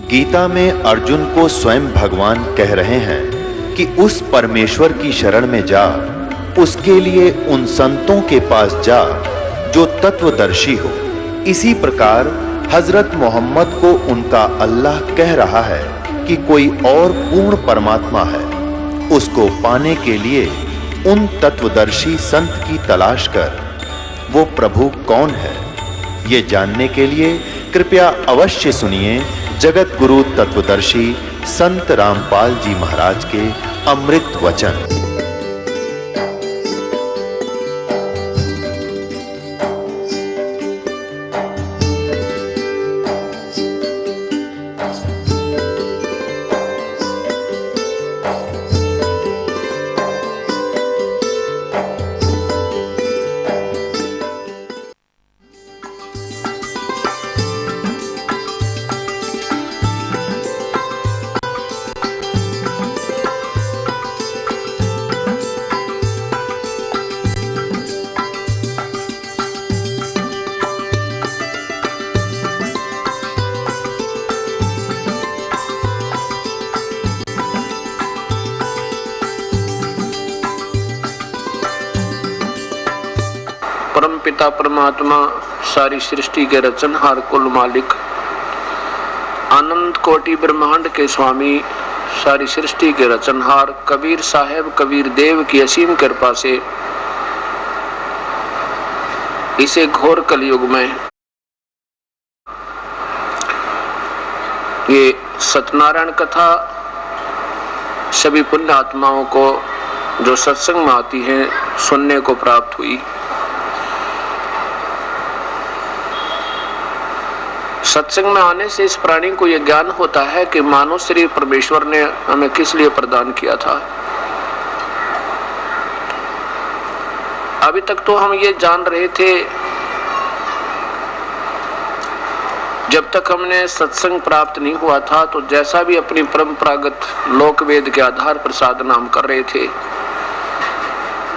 गीता में अर्जुन को स्वयं भगवान कह रहे हैं कि उस परमेश्वर की शरण में जा, उसके लिए उन संतों के पास जा जो तत्वदर्शी हो। इसी प्रकार हजरत मोहम्मद को उनका अल्लाह कह रहा है कि कोई और पूर्ण परमात्मा है, उसको पाने के लिए उन तत्वदर्शी संत की तलाश कर। वो प्रभु कौन है, ये जानने के लिए कृपया अवश्य सुनिए जगत गुरु तत्वदर्शी संत रामपाल जी महाराज के अमृत वचन। परम पिता परमात्मा, सारी सृष्टि के रचनहार, कुल मालिक, अनंत कोटि ब्रह्मांड के स्वामी, सारी सृष्टि के रचनहार कबीर साहेब कबीर देव की असीम कृपा से इसे घोर कलयुग में ये सत्यनारायण कथा सभी पुण्य आत्माओं को जो सत्संग में आती हैं सुनने को प्राप्त हुई। सत्संग में आने से इस प्राणी को यह ज्ञान होता है कि मानव शरीर परमेश्वर ने हमें किस लिए प्रदान किया था। अभी तक तो हम ये जान रहे थे, जब तक हमने सत्संग प्राप्त नहीं हुआ था तो जैसा भी अपनी परंपरागत लोक वेद के आधार पर साधना हम कर रहे थे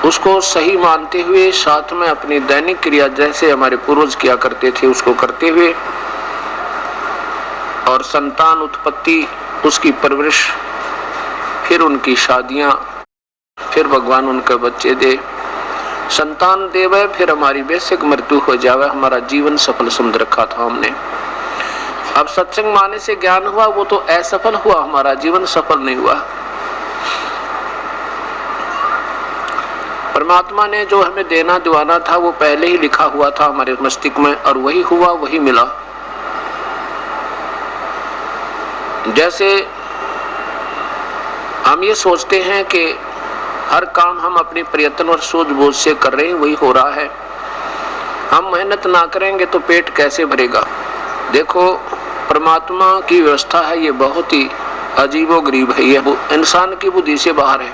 उसको सही मानते हुए, साथ में अपनी दैनिक क्रिया जैसे हमारे पूर्वज किया करते थे उसको करते हुए, और संतान उत्पत्ति, उसकी परवरिश, फिर उनकी शादियां, फिर भगवान उनके बच्चे दे, संतान देवे, फिर हमारी बेसिक मृत्यु हो जावे, हमारा जीवन सफल समझ रखा था हमने। अब सत्संग माने से ज्ञान हुआ वो तो असफल हुआ, हमारा जीवन सफल नहीं हुआ। परमात्मा ने जो हमें देना दिवाना था वो पहले ही लिखा हुआ था हमारे मस्तिष्क में, और वही हुआ वही मिला। जैसे हम ये सोचते हैं कि हर काम हम अपनी प्रयत्न और सूझबूझ से कर रहे हैं वही हो रहा है, हम मेहनत ना करेंगे तो पेट कैसे भरेगा। देखो परमात्मा की व्यवस्था है ये बहुत ही अजीबोगरीब है, ये इंसान की बुद्धि से बाहर है।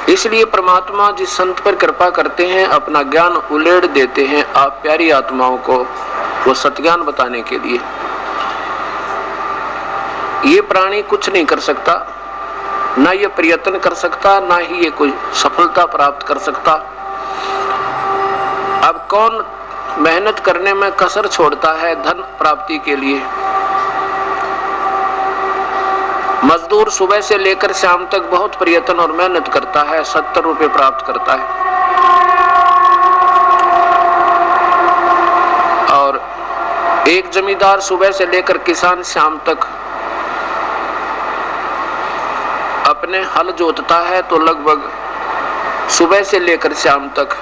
इसलिए परमात्मा जिस संत पर कृपा करते हैं अपना ज्ञान उलेड़ देते हैं आप प्यारी आत्माओं को, वो सत्ज्ञान बताने के लिए। ये प्राणी कुछ नहीं कर सकता, ना ये प्रयत्न कर सकता, ना ही ये कोई सफलता प्राप्त कर सकता। अब कौन मेहनत करने में कसर छोड़ता है धन प्राप्ति के लिए। मजदूर सुबह से लेकर शाम तक बहुत प्रयत्न और मेहनत करता है, 70 रुपए प्राप्त करता है, और एक जमींदार सुबह से लेकर किसान शाम तक अपने हल जोतता है तो लगभग सुबह से लेकर शाम तक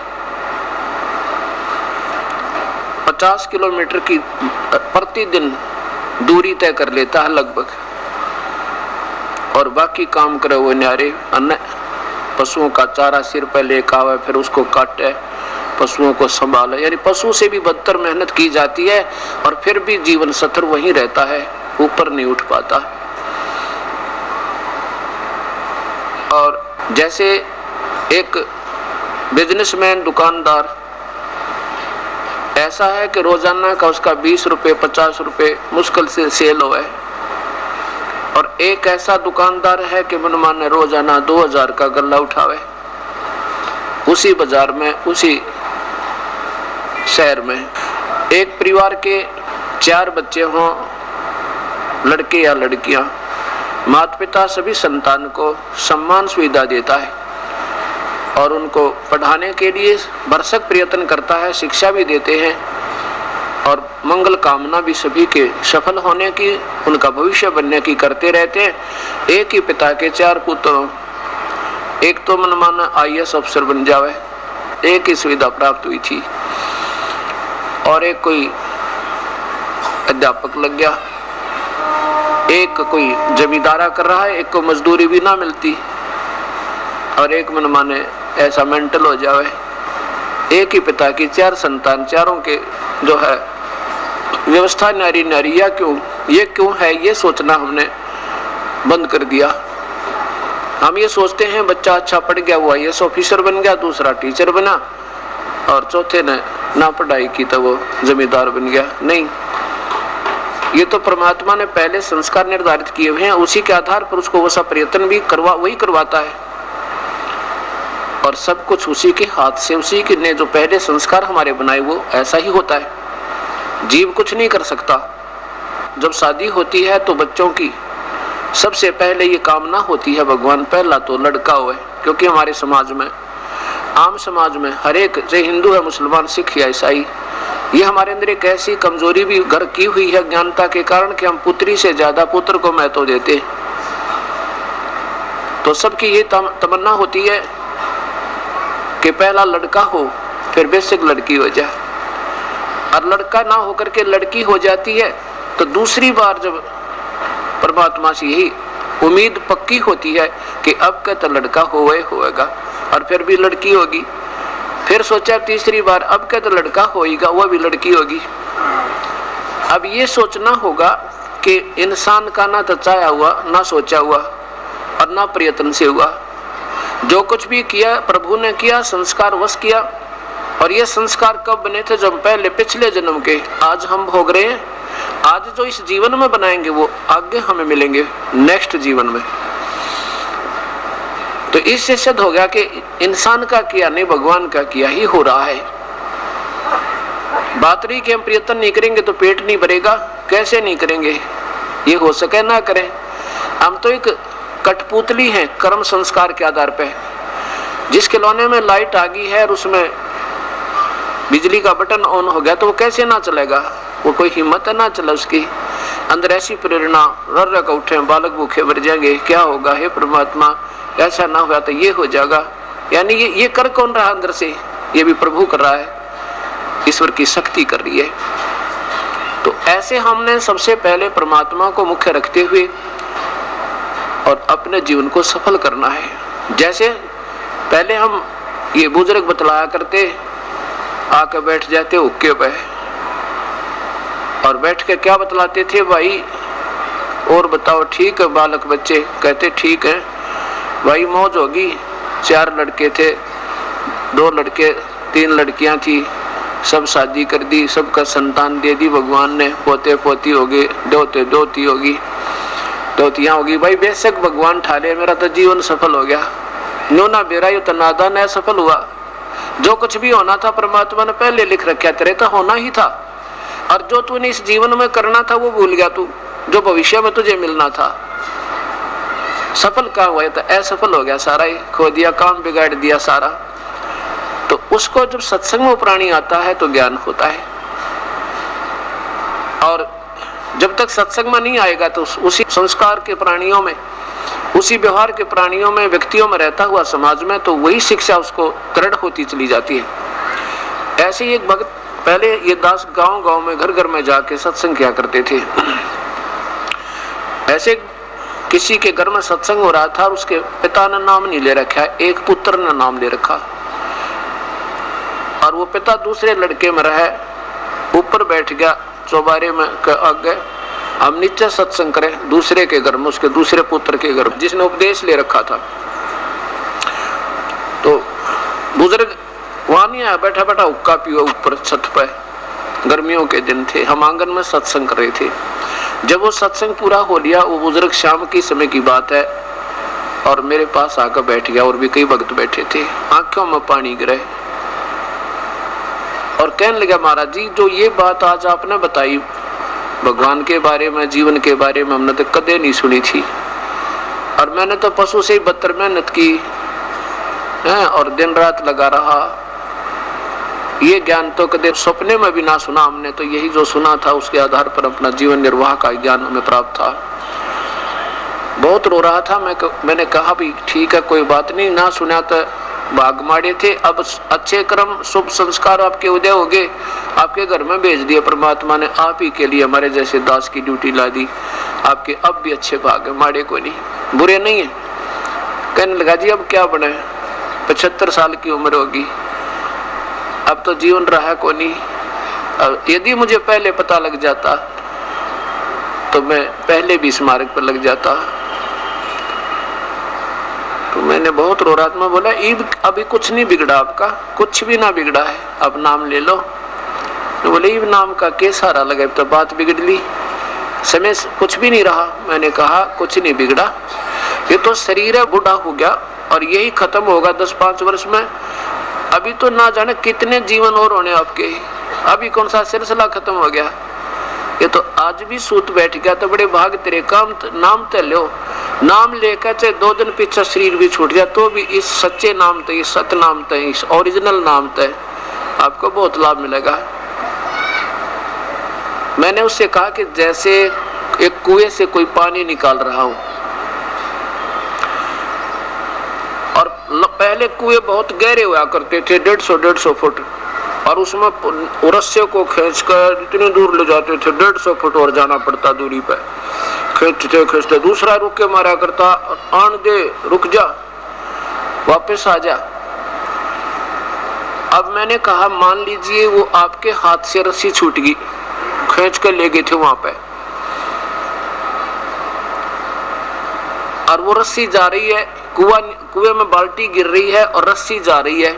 50 किलोमीटर की प्रतिदिन दूरी तय कर लेता है लगभग, और बाकी काम करे वो न्यारे अन्य पशुओं का चारा सिर पर लेकर आवे, फिर उसको काटे, पशुओं को संभाले, यानी पशु से भी बदतर मेहनत की जाती है और फिर भी जीवन सतर वहीं रहता है, ऊपर नहीं उठ पाता। और जैसे एक बिजनेसमैन दुकानदार ऐसा है कि रोजाना का उसका 20 रुपए 50 रुपए मुश्किल से सेल हो है, और एक ऐसा दुकानदार है कि मनमाने रोजाना 2000 का गल्ला उठावे उसी बाजार में, उसी शहर में। एक परिवार के 4 बच्चे हों, लड़के या लड़कियां, माता पिता सभी संतान को सम्मान सुविधा देता है और उनको पढ़ाने के लिए भरसक प्रयत्न करता है, शिक्षा भी देते हैं और मंगल कामना भी सभी के सफल होने की, उनका भविष्य बनने की करते रहते हैं। एक ही पिता के 4 पुत्रों, एक तो मनमाना IAS अफसर बन जावे, एक ही सुविधा प्राप्त हुई थी, और एक कोई अध्यापक लग गया, एक कोई जमींदारा कर रहा है, एक को मजदूरी भी ना मिलती, और एक मनमाने ऐसा मेंटल हो जावे। एक ही पिता की 4 संतान, चारों के जो है व्यवस्था नारी नारी, या क्यों, ये क्यों है, ये सोचना हमने बंद कर दिया। हम ये सोचते हैं बच्चा अच्छा पढ़ गया, वो IAS ऑफिसर बन गया, दूसरा टीचर बना, और चौथे ने ना पढ़ाई की तो वो जमींदार बन गया। नहीं, ये तो परमात्मा ने पहले संस्कार निर्धारित किए हुए हैं, उसी के आधार पर उसको वैसा प्रयत्न भी वही करवाता है, और सब कुछ उसी के हाथ से, उसी के ने जो पहले संस्कार हमारे बनाए वो ऐसा ही होता है। जीव कुछ नहीं कर सकता। जब शादी होती है तो बच्चों की सबसे पहले ये कामना होती है, भगवान पहला तो लड़का होए, क्योंकि हमारे समाज में, आम समाज में हर एक, चाहे हिंदू है, मुसलमान, सिख या ईसाई, ये हमारे अंदर एक ऐसी कमजोरी भी घर की हुई है ज्ञानता के कारण कि हम पुत्री से ज्यादा पुत्र को महत्व देते हैं। तो सबकी ये तमन्ना होती है कि पहला लड़का हो, फिर बेशक लड़की हो जाए, और लड़का ना होकर के लड़की हो जाती है तो दूसरी बार जब परमात्मा से यही उम्मीद पक्की होती है कि अब का तो लड़का होएगा, और फिर भी लड़की होगी, फिर सोचा तीसरी बार अब का तो लड़का होएगा, वह भी लड़की होगी। अब ये सोचना होगा कि इंसान का ना तो चाहा हुआ, ना सोचा हुआ, और ना प्रयत्न से हुआ। जो कुछ भी किया प्रभु ने किया, संस्कार वश किया, और ये संस्कार कब बने थे? जब पहले पिछले जन्म के आज हम भोग रहे हैं। आज जो इस जीवन में बनाएंगे वो आगे हमें मिलेंगे नेक्स्ट जीवन में। तो इससे सिद्ध हो गया कि इंसान का किया नहीं, भगवान का किया ही हो रहा है। बात रही कि हम प्रयत्न नहीं करेंगे तो पेट नहीं भरेगा, कैसे नहीं करेंगे? ये हो सके ना करें। हम तो एक कठपुतली हैं कर्म संस्कार के आधार पे। जिस खिलौने में लाइट आ गई है और उसमें बिजली का बटन ऑन हो गया तो वो कैसे ना चलेगा? वो कोई हिम्मत है ना चला उसकी। अंदर ऐसी प्रेरणा रर का उठे, बालक भूखे मर जाएंगे, क्या होगा? हे परमात्मा, ऐसा ना हुआ तो ये हो जाएगा। यानी ये कर कौन रहा अंदर से? ये भी प्रभु कर रहा है, ईश्वर की शक्ति कर रही है। तो ऐसे हमने सबसे पहले परमात्मा को मुख्य रखते हुए और अपने जीवन को सफल करना है। जैसे पहले हम ये बुजुर्ग बतलाया करते, आके बैठ जाते हुक्के पे और बैठ के क्या बतलाते थे? भाई और बताओ, ठीक है बालक बच्चे? कहते ठीक है भाई, मौज होगी। 4 लड़के थे, 2 लड़के 3 लड़कियां थी, सब शादी कर दी, सबका संतान दे दी भगवान ने, पोते पोती हो गए, दोते दोती होगी, दोतियां होगी। भाई बेशक भगवान ठाले, मेरा तो जीवन सफल हो गया। नो ना बेरा यू तो नादान है, सफल हुआ। जो कुछ भी होना था परमात्मा ने पहले लिख रखा, तेरे तो होना ही था। और जो तूने इस जीवन में करना था वो भूल गया तू, जो भविष्य में तुझे मिलना था। सफल काम हुआ तो असफल हो गया सारा ही, खो दिया, काम बिगाड़ दिया सारा। तो उसको जब सत्संग में प्राणी आता है तो ज्ञान होता है। और जब तक सत्संग में नहीं आएगा तो उसी संस्कार के प्राणियों में, उसी व्यवहार के प्राणियों में, व्यक्तियों में रहता हुआ समाज में, तो वही शिक्षा उसको दृढ़ होती चली जाती है। ऐसे ही एक भक्त पहले ये दास गांव गांव में, घर घर में जाके सत्संग किया करते थे। ऐसे किसी के घर में सत्संग हो रहा था और उसके पिता ने नाम नहीं ले रखा, एक पुत्र ने नाम ले रखा, और वो पिता दूसरे लड़के में रहे, ऊपर बैठ गया चौबारे में आगे, हम नीचे सत्संग करें दूसरे के घर में, उसके दूसरे पुत्र के घर में, जिसने उपदेश ले रखा था। तो बुजुर्ग वहां नहीं आया, बैठा बैठा हुक्का पियो ऊपर छत पे। गर्मियों के दिन थे, हम आंगन में सत्संग कर रहे थे। जब वो सत्संग पूरा हो लिया, वो बुजुर्ग शाम की समय की बात है, और मेरे पास आकर बैठ गया, और भी कई भक्त बैठे थे। आंखों में पानी गिरे और कहने लगा, महाराज जी जो ये बात आज आपने बताई भगवान के बारे में, जीवन के बारे में हमने तो कदे नहीं सुनी थी। और मैंने तो पशु से ही बदतर मेहनत की है और दिन रात लगा रहा। ये ज्ञान तो कदे सपने में भी ना सुना हमने, तो यही जो सुना था उसके आधार पर अपना जीवन निर्वाह का ज्ञान हमें प्राप्त था। बहुत रो रहा था मैंने कहा भी ठीक है, कोई बात नहीं, ना सुना तो भाग मारे थे। अब अच्छे कर्म शुभ संस्कार आपके उदय हो गए, आपके घर में भेज दिए परमात्मा ने, आप ही के लिए हमारे जैसे दास की ड्यूटी ला दी। आपके अब भी अच्छे भाग है, माड़े को नहीं, बुरे नहीं है। कहने लगा जी अब क्या बने, 75 साल की उम्र होगी, अब तो जीवन रहा को नहीं। अब यदि मुझे पहले पता लग जाता तो मैं पहले भी इस मार्ग पर लग जाता। तो मैंने बहुत रो रहा था। मैं बोला अभी कुछ नहीं बिगड़ा, आपका कुछ भी ना बिगड़ा है, अब नाम ले लो। तो बोले ईब नाम का के सारा लगा, तो बात बिगड़ ली, समय कुछ भी नहीं रहा। मैंने कहा कुछ नहीं बिगड़ा, ये तो शरीर है, बूढ़ा हो गया और यही खत्म होगा 10-5 वर्ष में। अभी तो ना जाने कितने जीवन और होने आपके, अभी कौन सा सिलसिला खत्म हो गया। ये तो आज भी सूत बैठ गया तो बड़े भाग तेरे काम, नाम तो लो, नाम लेकर चाहे 2 दिन पीछे शरीर भी छूट जाए तो भी इस सच्चे नाम तो, इस सत्य नाम तो, इस ओरिजिनल नाम तो आपको बहुत लाभ मिलेगा। मैंने उससे कहा कि जैसे एक कुएं से कोई पानी निकाल रहा हूं, और पहले कुएं बहुत गहरे हुआ करते थे, 150 फुट, और उसमें रस्से को खींचकर इतनी दूर ले जाते थे, 150 फुट और जाना पड़ता दूरी पर, खींचते खींचते दूसरा रुक के मारा करता, आन दे, रुक जा, वापस आ जा। अब मैंने कहा मान लीजिए वो आपके हाथ से रस्सी छूट गई, खींच कर ले गए थे वहां पे, और वो रस्सी जा रही है, कुएं में बाल्टी गिर रही है और रस्सी जा रही है,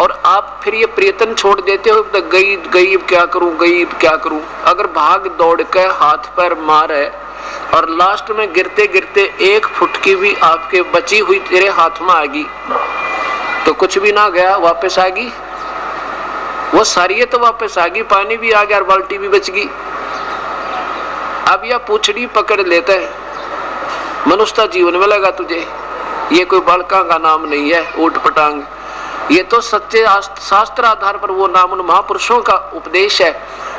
और आप फिर ये प्रयत्न छोड़ देते हो तो गई क्या करूं। अगर भाग दौड़ के हाथ पैर मारे और लास्ट में गिरते गिरते 1 फुट की भी आपके बची हुई तेरे हाथ में आएगी तो कुछ भी ना गया, वापस आ गई वो सारी, तो वापस आ गई, पानी भी आ गया और बाल्टी भी बच गई। अब यह पूछड़ी पकड़ लेते है, मनुष्य जीवन में लगा तुझे, ये कोई बालका का नाम नहीं है ऊट पटांग, ये तो सच्चे शास्त्र आधार पर वो नाम उन महापुरुषों का उपदेश है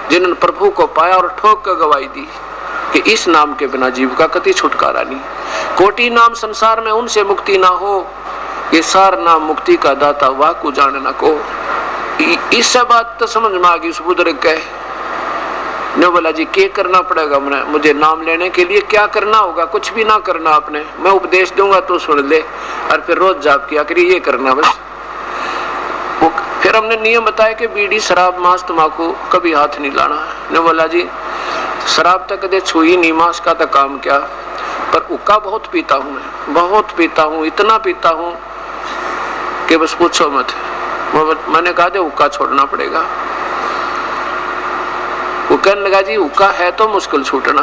जिन्होंने प्रभु को पाया और ठोक कर गवाही दी कि इस नाम के बिना जीव का कति छुटकारा नहीं। कोटि नाम संसार में उनसे मुक्ति ना हो, ये सार नाम मुक्ति का दाता वाह को जानना को। इससे बात तो समझ में आ गई उस बुजुर्ग के ने। बोला जी क्या करना पड़ेगा मुझे नाम लेने के लिए, क्या करना होगा? कुछ भी ना करना आपने, मैं उपदेश दूंगा तो सुन ले और फिर रोज जाप किया करिए, ये करना बस। फिर हमने नियम बताया कि बीड़ी शराब मांस तंबाकू कभी हाथ नहीं लाना। ने बोला जी शराब तक कदे छुई नहीं, मांस का तो काम क्या, पर हुक्का बहुत पीता हूँ, मैं बहुत पीता हूँ, इतना पीता हूँ कि बस पूछो मत। मैंने कहा दे हुक्का छोड़ना पड़ेगा। वो कहने लगा जी हुक्का है तो मुश्किल छूटना,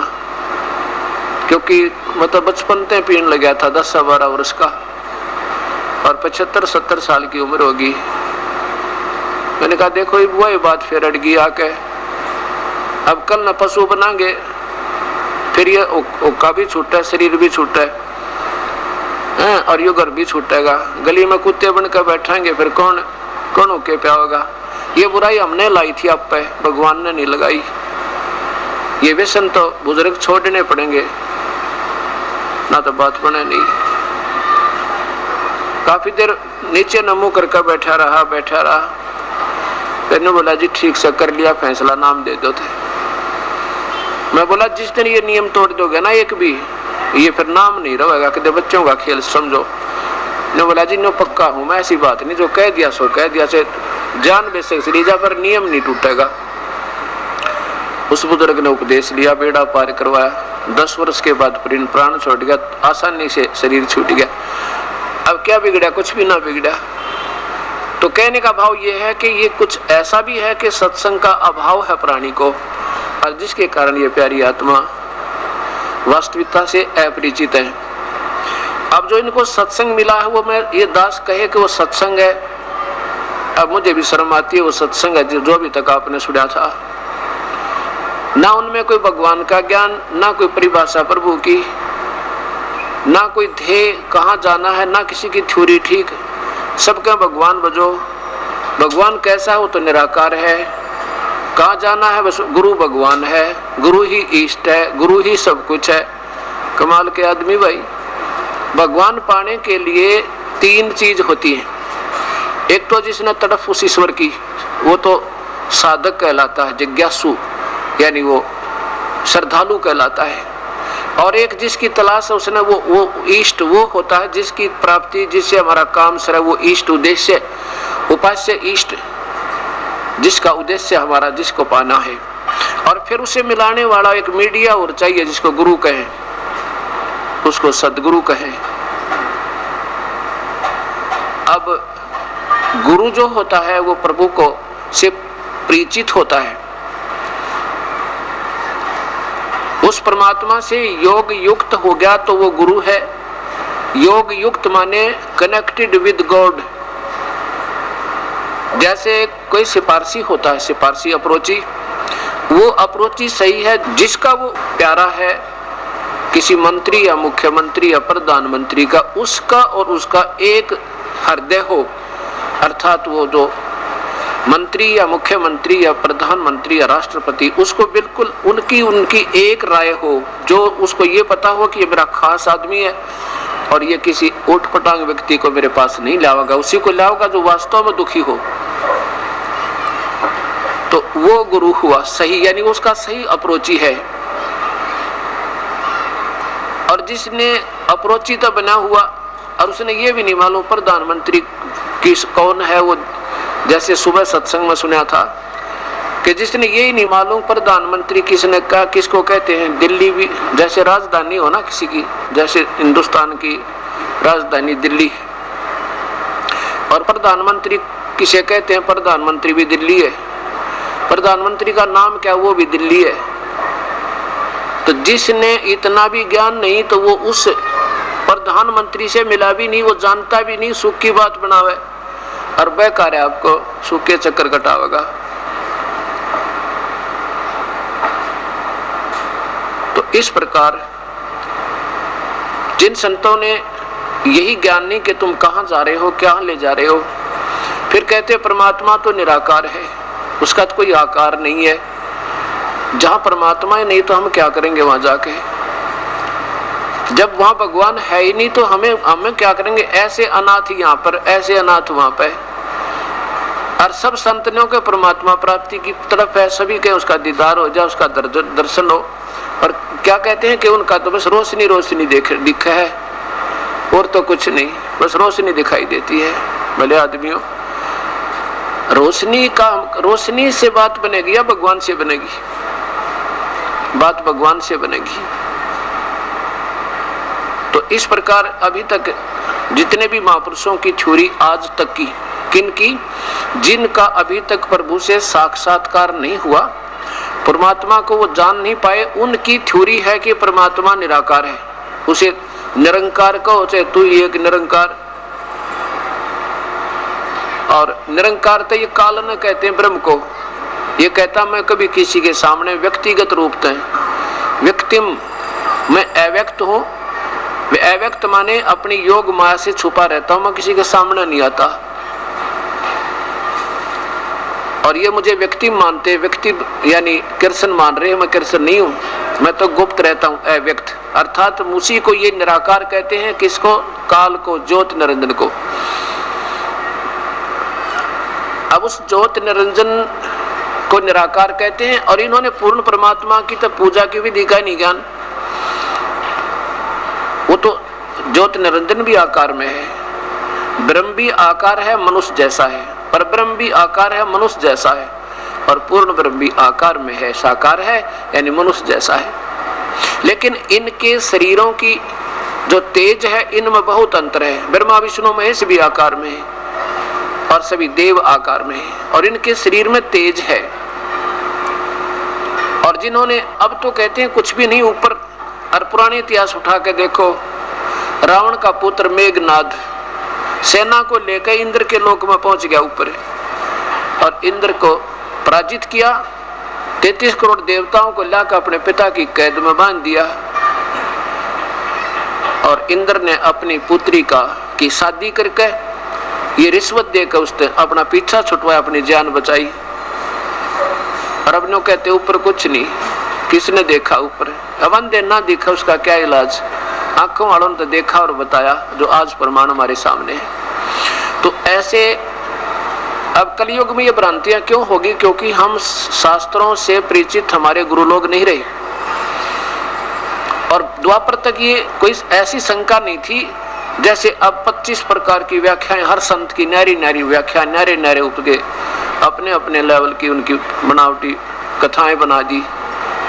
क्योंकि मतलब बचपन से पीने लगा था, 10-12 वर्ष का, और 75-70 साल की उम्र होगी। मैंने कहा देखो ये बुआ, ये बात फिर अड़ गई आके, अब कल न पशु बनाएंगे, फिर ये हुक्का भी छूटा है, शरीर भी छूटा है और ये घर भी छूटेगा, गली में कुत्ते बनकर बैठेंगे, फिर कौन होके पे होगा। ये बुराई हमने लाई थी आप पे, भगवान ने नहीं लगाई। ये व्यसन तो बुजुर्ग छोड़ने पड़ेंगे, ना तो बात बने नहीं। काफी देर नीचे न मुंह करके बैठा रहा। फिर बोला जी ठीक से कर लिया फैसला, नाम दे दो थे। मैं बोला जिस दिन ये नियम तोड़ दोगे ना एक भी, ये फिर नाम नहीं रहेगा, कि बच्चों का खेल समझो। ने बोला जी नो पक्का हूं मैं, ऐसी बात नहीं, जो कह दिया सो कह दिया, से जान बेशक लीजा पर नियम नहीं टूटेगा। उस बुजुर्ग ने उपदेश लिया, बेड़ा पार करवाया। 10 वर्ष के बाद प्राण छोड़ गया, आसानी से शरीर छूट गया। अब क्या बिगड़ा? कुछ भी ना बिगड़ा। तो कहने का भाव ये है कि ये कुछ ऐसा भी है कि सत्संग का अभाव है प्राणी को, और जिसके कारण ये प्यारी आत्मा वास्तविकता से अपरिचित है। अब जो इनको सत्संग मिला है वो, मैं ये दास कहे कि वो सत्संग है, अब मुझे भी शर्म आती है, वो सत्संग है जो अभी तक आपने सुना था। ना उनमें कोई भगवान का ज्ञान, ना कोई परिभाषा प्रभु की, ना कोई ध्येय कहाँ जाना है, ना किसी की थ्योरी ठीक। सबके भगवान बजो, भगवान कैसा हो तो निराकार है, कहाँ जाना है बस गुरु भगवान है, गुरु ही इष्ट है, गुरु ही सब कुछ है। कमाल के आदमी भाई। भगवान पाने के लिए तीन चीज होती है। एक तो जिसने तड़फ उस ईश्वर की, वो तो साधक कहलाता है, जिज्ञासु यानी वो श्रद्धालु कहलाता है। और एक जिसकी तलाश है उसने वो इष्ट वो होता है जिसकी प्राप्ति, जिससे हमारा काम सर वो इष्ट उद्देश्य उपास्य इष्ट, जिसका उद्देश्य हमारा जिसको पाना है। और फिर उसे मिलाने वाला एक मीडिया और चाहिए जिसको गुरु कहें, उसको सदगुरु कहें। अब गुरु जो होता है वो प्रभु को से परिचित होता है, उस परमात्मा से योग युक्त हो गया तो वो गुरु है। योग युक्त माने कनेक्टेड विद गॉड। जैसे कोई सिपारसी होता है, सिपारसी अप्रोची, वो अप्रोची सही है जिसका वो प्यारा है किसी मंत्री या मुख्यमंत्री या प्रधानमंत्री का, उसका और उसका एक हृदय हो, अर्थात वो जो मंत्री या मुख्यमंत्री या प्रधानमंत्री या राष्ट्रपति, उसको बिल्कुल उनकी एक राय हो, जो उसको ये पता हो कि ये मेरा खास आदमी है और ये किसी उठपटांग व्यक्ति को मेरे पास नहीं लाएगा, उसी को लाएगा जो वास्तव में दुखी हो। तो वो गुरु हुआ सही, यानी उसका सही अप्रोची है। और जिसने अप्रोची तो बना हुआ और उसने ये भी नहीं मालूम प्रधानमंत्री किस कौन है वो, जैसे सुबह सत्संग में सुना था कि जिसने यही नहीं मालूम प्रधानमंत्री किसने कहा, किसको कहते हैं। दिल्ली भी जैसे राजधानी हो ना किसी की, जैसे हिंदुस्तान की राजधानी दिल्ली है और प्रधानमंत्री किसे कहते हैं, प्रधानमंत्री भी दिल्ली है। प्रधानमंत्री का नाम क्या, वो भी दिल्ली है। तो जिसने इतना भी ज्ञान नहीं तो वो उस प्रधानमंत्री से मिला भी नहीं, वो जानता भी नहीं, सुख की बात बनावे और बेकार है, आपको सुख के चक्कर कटावेगा। तो इस प्रकार जिन संतों ने यही ज्ञान नहीं कि तुम कहां जा रहे हो, क्या ले जा रहे हो, फिर कहते परमात्मा तो निराकार है, उसका तो कोई आकार नहीं है। जहां परमात्मा ही नहीं तो हम क्या करेंगे वहां जाके, जब वहां भगवान है ही नहीं तो हमें क्या करेंगे। ऐसे अनाथ यहाँ पर, ऐसे अनाथ वहां पे। और सब संतनों के परमात्मा प्राप्ति की तरफ है, सभी के उसका दीदार हो जाए, उसका दर्शन हो। और क्या कहते हैं कि उनका तो बस रोशनी रोशनी दिखा है और तो कुछ नहीं, बस रोशनी दिखाई देती है। भले आदमियों, रोशनी से बात बनेगी या भगवान से बनेगी? बात भगवान से बनेगी। तो इस प्रकार अभी तक जितने भी महापुरुषों की थ्योरी आज तक की, किनकी, जिनका अभी तक प्रभु से साक्षात्कार नहीं हुआ, परमात्मा को वो जान नहीं पाए, उनकी थ्योरी है कि परमात्मा निराकार है। उसे निरंकार कहो चाहे तू ही एक निरंकार। और निरंकार तो ये काल न कहते हैं ब्रह्म को, ये कहता मैं कभी किसी के सामने व्यक्तिगत रूप से, व्यक्तिम मैं अव्यक्त हूं। अव्यक्त माने अपनी योग माया से छुपा रहता हूं, मैं किसी के सामने नहीं आता। और ये मुझे व्यक्ति मानते, व्यक्ति यानी कृष्ण मान रहे हैं, मैं कृष्ण नहीं हूं, मैं तो गुप्त रहता हूं, अव्यक्त। अर्थात उसी को ये निराकार कहते हैं, किसको? काल को, ज्योत निरंजन को। अब उस ज्योत निरंजन को निराकार कहते हैं। और इन्होंने पूर्ण परमात्मा की तो पूजा की विधि का नहीं ज्ञान। वो तो ज्योत निरंजन भी आकार में है, ब्रह्म भी आकार है, मनुष्य जैसा है, पर ब्रह्म भी आकार है, मनुष्य जैसा है, और पूर्ण ब्रह्म भी आकार में है, साकार है, यानी मनुष्य जैसा है। लेकिन इनके शरीरों की जो तेज है, इनमें बहुत अंतर है। ब्रह्मा विष्णु महेश भी आकार में है और सभी देव आकार में है, और इनके शरीर में तेज है। और जिन्होंने अब तो कहते हैं कुछ भी नहीं ऊपर, और पुराने इतिहास उठा के देखो, रावण का पुत्र मेघनाद सेना को लेकर इंद्र के लोक में पहुंच गया ऊपर, और इंद्र को पराजित किया, 33 करोड़ देवताओं को लाकर अपने पिता की कैद में बांध दिया और इंद्र ने अपनी पुत्री की शादी करके ये रिश्वत देकर उसने अपना पीछा छुटवाया, अपनी जान बचाई। और अब नो कहते ऊपर कुछ नहीं, किसने देखा ऊपर? अब अंधे ना देखा उसका क्या इलाज? आंखों वालों ने तो देखा और बताया, जो आज प्रमाण हमारे सामने है। तो ऐसे अब कलयुग में ये भ्रांतियां क्यों होगी? क्योंकि हम शास्त्रों से परिचित हमारे गुरु लोग नहीं रहे। और द्वापर तक ये कोई ऐसी शंका नहीं थी जैसे अब 25 प्रकार की व्याख्याएं, हर संत की न्यारी न्यारी व्याख्या, न्यारे न्यारे उपगे अपने अपने लेवल की उनकी बनावटी कथाएं बना दी।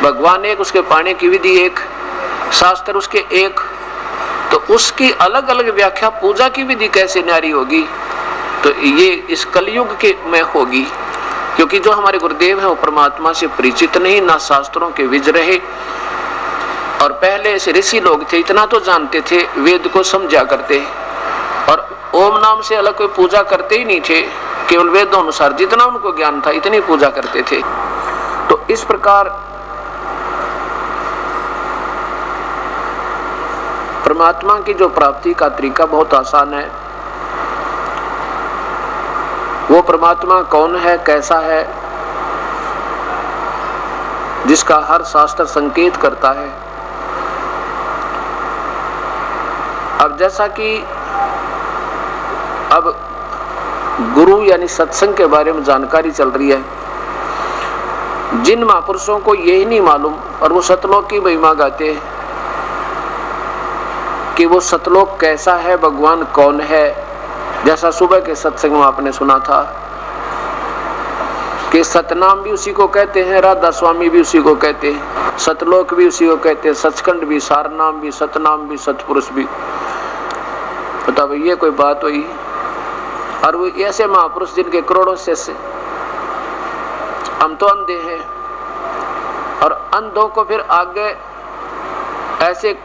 भगवान एक, उसके पाने की विधि एक, शास्त्र उसके एक, तो उसकी अलग अलग व्याख्या, पूजा की विधि कैसे न्यारी होगी? तो ये इस कलयुग के में होगी, क्योंकि जो हमारे गुरुदेव हैं वो परमात्मा से परिचित नहीं, ना शास्त्रों के विज रहे। और पहले ऐसे ऋषि लोग थे, इतना तो जानते थे, वेद को समझा करते, और ओम नाम से अलग कोई पूजा करते ही नहीं थे, केवल वेदों अनुसार जितना उनको ज्ञान था इतनी पूजा करते थे। तो इस प्रकार परमात्मा की जो प्राप्ति का तरीका बहुत आसान है। वो परमात्मा कौन है, कैसा है, जिसका हर शास्त्र संकेत करता है। अब जैसा कि अब गुरु यानी सत्संग के बारे में जानकारी चल रही है, जिन महापुरुषों को यही नहीं मालूम और वो सतलोक की महिमा गाते हैं कि वो सतलोक कैसा है, भगवान कौन है। जैसा सुबह के सत्संग में आपने सुना था कि सतनाम भी उसी को कहते हैं, राधा स्वामी भी उसी को कहते हैं, सतलोक भी उसी को कहते हैं, सचखंड भी, सारनाम भी, सतनाम भी, सतपुरुष भी। बता भाई ये कोई बात हुई? और वो ऐसे महापुरुष जिनके करोड़ों शिष्य, हम तो अंधे हैं, और अंधों को फिर आगे ऐसे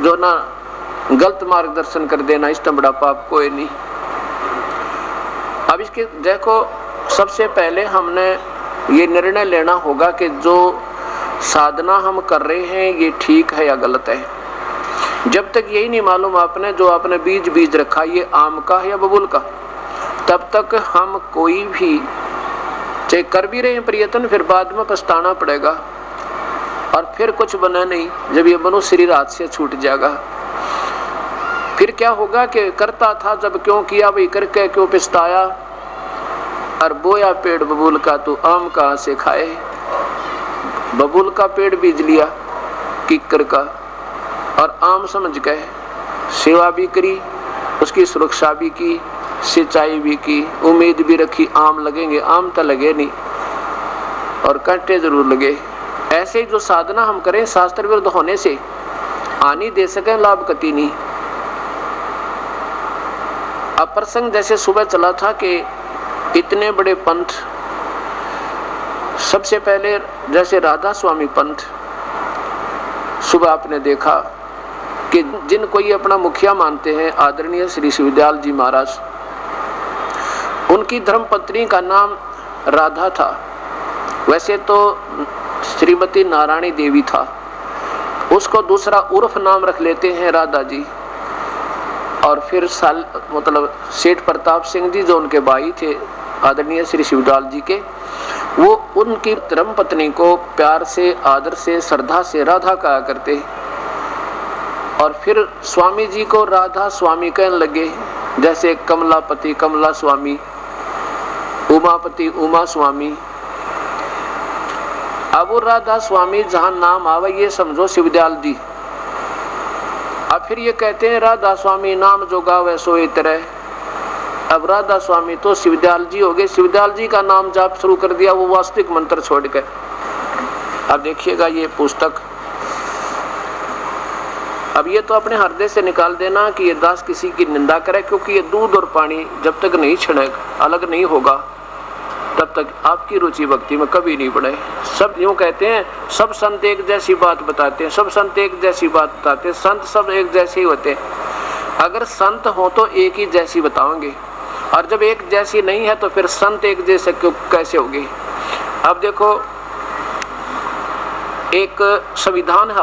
जो ना गलत मार्गदर्शन कर देना, इससे बड़ा पाप कोई नहीं। अब इसके देखो, सबसे पहले हमने ये निर्णय लेना होगा कि जो साधना हम कर रहे हैं ये ठीक है या गलत है। जब तक यही नहीं मालूम आपने, जो आपने बीज रखा ये आम का है या बबूल का, तब तक हम कोई भी चाहे कर भी रहे हैं प्रयत्न, फिर बाद में पछताना पड़ेगा और फिर कुछ बना नहीं। जब ये मनुष्य शरीर हाथ से छूट जाएगा, फिर क्या होगा कि करता था जब क्यों किया, भाई करके क्यों पछताया, और बोया पेड़ बबूल का तो आम कहाँ से खाए। बबूल का पेड़ बीज लिया किक्कर का, और आम समझ गए, सेवा भी करी, उसकी सुरक्षा भी की, सिंचाई भी की, उम्मीद भी रखी आम लगेंगे, आम तो लगे नहीं और कांटे जरूर लगे। ऐसे जो साधना हम करें शास्त्र विरुद्ध होने से हानि दे सके, लाभ कति नहीं। अब प्रसंग जैसे सुबह चला था कि इतने बड़े पंथ, सबसे पहले जैसे राधा स्वामी पंथ, सुबह आपने देखा कि जिनको ये अपना मुखिया मानते हैं आदरणीय श्री शिवदयाल जी महाराज, उनकी धर्मपत्नी का नाम राधा था। वैसे तो श्रीमती नारायणी देवी था, उसको दूसरा उर्फ नाम रख लेते हैं राधा जी। और फिर मतलब सेठ प्रताप सिंह जी जो उनके भाई थे आदरणीय श्री शिवदयाल जी के, वो उनकी धर्मपत्नी को प्यार से, आदर से, श्रद्धा से राधा कहा करते। और फिर स्वामी जी को राधा स्वामी कहने लगे, जैसे कमलापति कमला स्वामी, उमापति उमा स्वामी। अब वो राधा स्वामी जहां नाम आवे ये समझो शिवदयाल जी। अब फिर ये कहते हैं राधा स्वामी नाम जो गावे सोए तरह। अब राधा स्वामी तो शिवदयाल जी हो गए, शिवदयाल जी का नाम जाप शुरू कर दिया, वो वास्तविक मंत्र छोड़ के। अब देखिएगा ये पुस्तक, अब ये तो अपने हृदय से निकाल देना कि ये दास किसी की निंदा करे, क्योंकि ये दूध और पानी जब तक नहीं छिड़क अलग नहीं होगा तब तक आपकी रुचि भक्ति में कभी नहीं बढ़े। सब यूँ कहते हैं, सब संत एक जैसी बात बताते हैं, सब संत एक जैसी बात बताते हैं, संत सब एक जैसे ही होते हैं। अगर संत हो तो एक ही जैसी बताओगे, और जब एक जैसी नहीं है तो फिर संत एक जैसे कैसे होगी। अब देखो एक संविधान है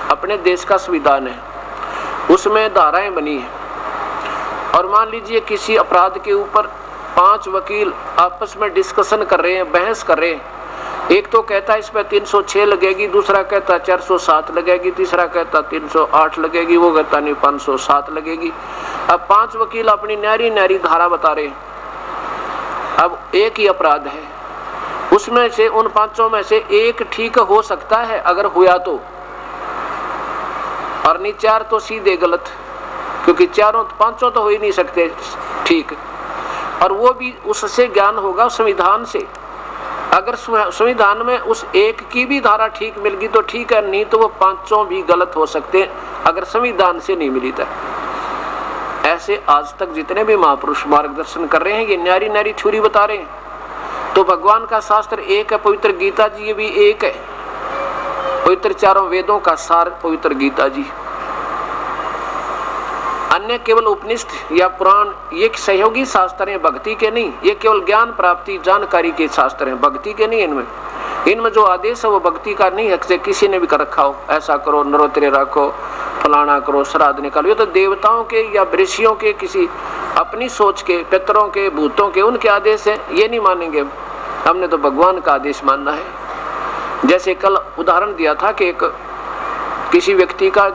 अपने देश का संविधान है, उसमें धाराएं बनी है। और मान लीजिए किसी अपराध के ऊपर 5 वकील आपस में डिस्कशन कर रहे हैं, बहस कर रहे हैं। एक तो कहता है इस पर 306 लगेगी, दूसरा कहता 407 लगेगी, तीसरा कहता 308 लगेगी, वो कहता नहीं 507 लगेगी। अब 5 वकील अपनी न्यारी न्यारी धारा बता रहे हैं। अब एक ही अपराध है, उसमें से उन 5 में से एक ठीक हो सकता है अगर हुआ तो, और नहीं 4 तो सीधे गलत, क्योंकि 5 तो हो ही नहीं सकते ठीक। और वो भी उससे ज्ञान होगा संविधान से। अगर संविधान में उस एक की भी धारा ठीक मिल गई तो ठीक है, नहीं तो वो 5 भी गलत हो सकते हैं अगर संविधान से नहीं मिली था। ऐसे आज तक जितने भी महापुरुष मार्गदर्शन कर रहे हैं ये न्यारी न्यारी थ्योरी बता रहे हैं। तो भगवान का शास्त्र एक है, पवित्र गीता जी, ये भी एक है। पवित्र 4 वेदों का सार पवित्र गीता जी। अन्य केवल उपनिषद या पुराण ये सहयोगी शास्त्र हैं, भक्ति के नहीं। ये केवल ज्ञान प्राप्ति जानकारी के शास्त्र हैं, भक्ति के नहीं। इनमें जो आदेश है वो भक्ति का नहीं है कि किसी ने भी कर रखा हो, ऐसा करो, नरोत्तरी रखो, फलाना करो, श्राद्ध निकालो। ये तो देवताओं के या ऋषियों के किसी अपनी सोच के, पितरों के, भूतों के, उनके आदेश है, ये नहीं मानेंगे। हमने तो भगवान का आदेश मानना है। जैसे कल उदाहरण दिया था कि एक किसी व्यक्ति का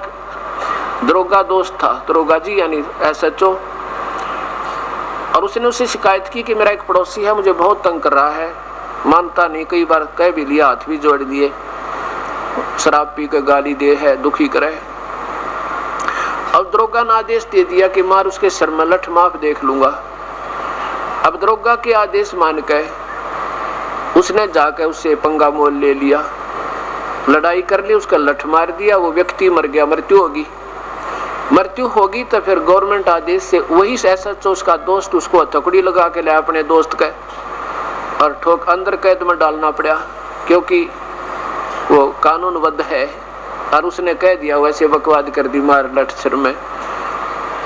दरोगा दोस्त था, दरोगा जी यानी SHO, और उसने उससे शिकायत की कि मेरा एक पड़ोसी है, मुझे बहुत तंग कर रहा है, मानता नहीं, कई बार कह भी लिया, हाथ भी जोड़ दिए, शराब पी कर गाली दे है, दुखी करे। अब दरोगा ने आदेश दे दिया कि मार उसके सर में लठ माफ देख लूंगा। अब दरोगा के आदेश मान के उसने जाकर उससे पंगा मोल ले लिया, लड़ाई कर ली, उसका लठ मार दिया, वो व्यक्ति मर गया, मृत्यु होगी तो फिर गवर्नमेंट आदेश से वही SHO उसका दोस्त उसको हथकड़ी लगा के लाया अपने दोस्त का और ठोक अंदर कैद में डालना पड़ा, क्योंकि वो कानूनबद्ध है। और उसने कह दिया, वैसे बकवाद कर दी, मार लठ सिर में।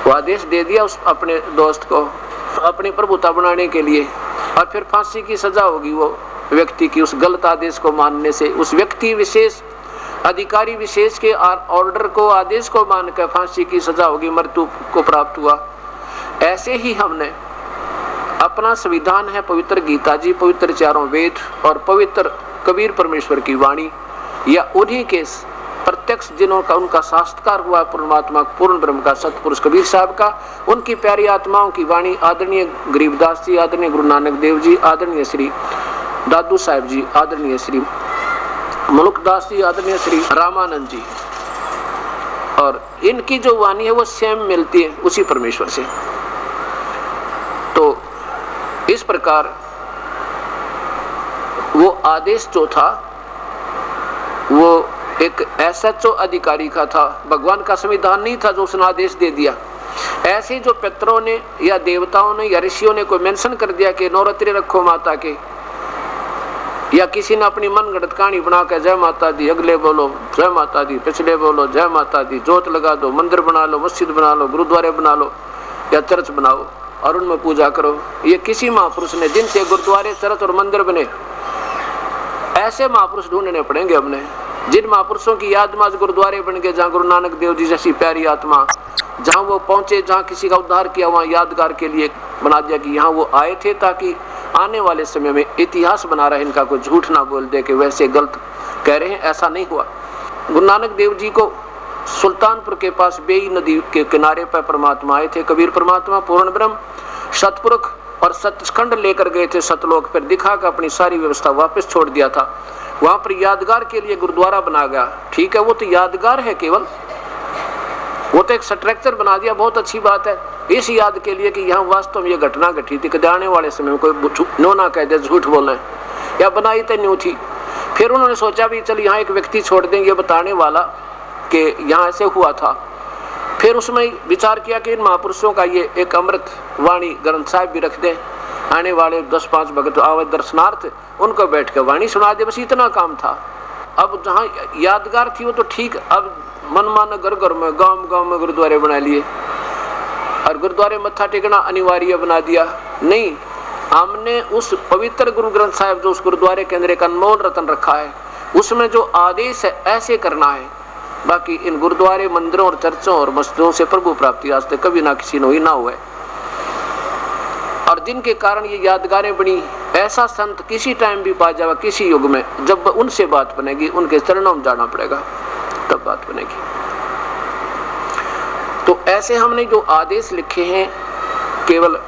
वो आदेश दे दिया उस अपने दोस्त को अपनी प्रभुता बनाने के लिए, और फिर फांसी की सजा होगी वो व्यक्ति की उस गलत आदेश को मानने से। उस व्यक्ति विशेष, अधिकारी विशेष के ऑर्डर को, आदेश को मानकर फांसी की सजा होगी, मृत्यु को प्राप्त हुआ। ऐसे ही हमने अपना संविधान है पवित्र गीता जी, पवित्र 4 वेद और पवित्र कबीर परमेश्वर की वाणी, या उन्हीं के प्रत्यक्ष जिन्हों का उनका साक्षात्कार हुआ परमात्मा पूर्ण ब्रह्म का सतपुरुष कबीर साहब का, उनकी प्यारी आत्माओं की वाणी, आदरणीय गरीबदास जी, आदरणीय गुरु नानक देव जी, आदरणीय श्री दादू साहब जी, आदरणीय श्री मुलुकदास जी, आदरणीय श्री रामानंद जी, और इनकी जो वाणी है वो सेम मिलती है उसी परमेश्वर से। तो इस प्रकार वो आदेश जो था वो एक SHO अधिकारी का था, भगवान का संविधान नहीं था जो उसने आदेश दे दिया। ऐसे जो पितरों ने या देवताओं ने या ऋषियों ने कोई मेंशन कर दिया कि नवरात्रि रखो माता के, या किसी ने अपनी मन गढ़ंत कहानी बना के जय माता दी, अगले बोलो जय माता दी, पिछले बोलो जय माता दी, जोत लगा दो, मंदिर बना लो, मस्जिद बना लो, गुरुद्वारे बना लो या चर्च बनाओ और उनमें पूजा करो। ये किसी महापुरुष ने, जिनसे गुरुद्वारे, चर्च और मंदिर बने, ऐसे महापुरुष ढूंढने पड़ेंगे हमने, जिन महापुरुषों की याद में आज गुरुद्वारे बन गए, जहाँ गुरु नानक देव जी जैसी प्यारी आत्मा, जहाँ वो पहुंचे, जहाँ किसी का उद्धार किया, वहाँ यादगार के लिए बना दिया कि यहाँ वो आए थे, ताकि आने वाले समय में इतिहास बना रहे, इनका कोई झूठ ना बोल दे कि वैसे गलत कह रहे हैं, ऐसा नहीं हुआ। गुरु नानक देव जी को सुल्तानपुर के पास बेई नदी के किनारे पर परमात्मा आए थे, कबीर परमात्मा पूर्ण ब्रह्म सतपुरुष, और सचखंड लेकर गए थे सतलोक पर, दिखा कर अपनी सारी व्यवस्था वापस छोड़ दिया था। वहां पर यादगार के लिए गुरुद्वारा बना गया, ठीक है, वो तो यादगार है केवल, वो तो एक स्ट्रक्चर बना दिया, बहुत अच्छी बात है, इस याद के लिए कि यहाँ वास्तव में ये घटना घटी थी, कि आने वाले समय में कोई नो ना कह दे झूठ बोल रहे हैं, या बनाई तो न्यू थी। फिर उन्होंने सोचा भी चल यहाँ एक व्यक्ति छोड़ देंगे बताने वाला कि यहाँ ऐसे हुआ था। फिर उसमें विचार किया कि इन महापुरुषों का ये एक अमृत वाणी ग्रंथ साहिब भी रख दें, आने वाले 10-5 भगत आवे दर्शनार्थ, उनको बैठ कर वाणी सुना दे, बस इतना काम था। अब जहाँ यादगार थी वो तो ठीक, अब मनमाना घर घर में, गांव में गुरुद्वारे बना लिए, और गुरुद्वारे मत्था टेकना अनिवार्य बना दिया। नहीं, हमने उस पवित्र गुरु ग्रंथ साहिब जो उस गुरुद्वारे के अंदर एक अनमोल रतन रखा है, उसमें जो आदेश है ऐसे करना है। बाकी इन गुरुद्वारे, मंदिरों और चर्चों और मस्जिदों से प्रभु प्राप्ति आज तक कभी ना किसी ने हुई, ना हुआ है। और जिनके कारण ये यादगारें बनी, ऐसा संत किसी टाइम भी पा जाएगा, किसी युग में, जब उनसे बात बनेगी, उनके चरणों में जाना पड़ेगा, तब बात बनेगी। तो ऐसे हमने जो आदेश लिखे हैं, केवल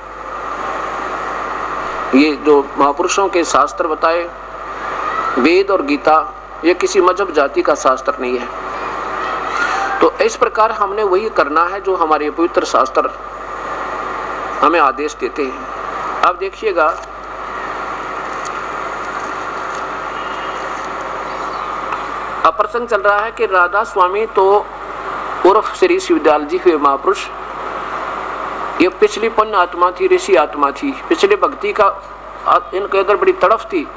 ये जो महापुरुषों के शास्त्र बताए, वेद और गीता, ये किसी मजहब जाति का शास्त्र नहीं है। तो इस प्रकार हमने वही करना है जो हमारे पवित्र शास्त्र हमें आदेश देते हैं। अब देखिएगा, अब प्रसंग चल रहा है कि राधा स्वामी तो उर्फ श्री शिवदयाल जी हुए महापुरुष, ये पिछली पुण्य आत्मा थी, ऋषि आत्मा थी, पिछले भक्ति का इनके अंदर बड़ी तड़फ थी।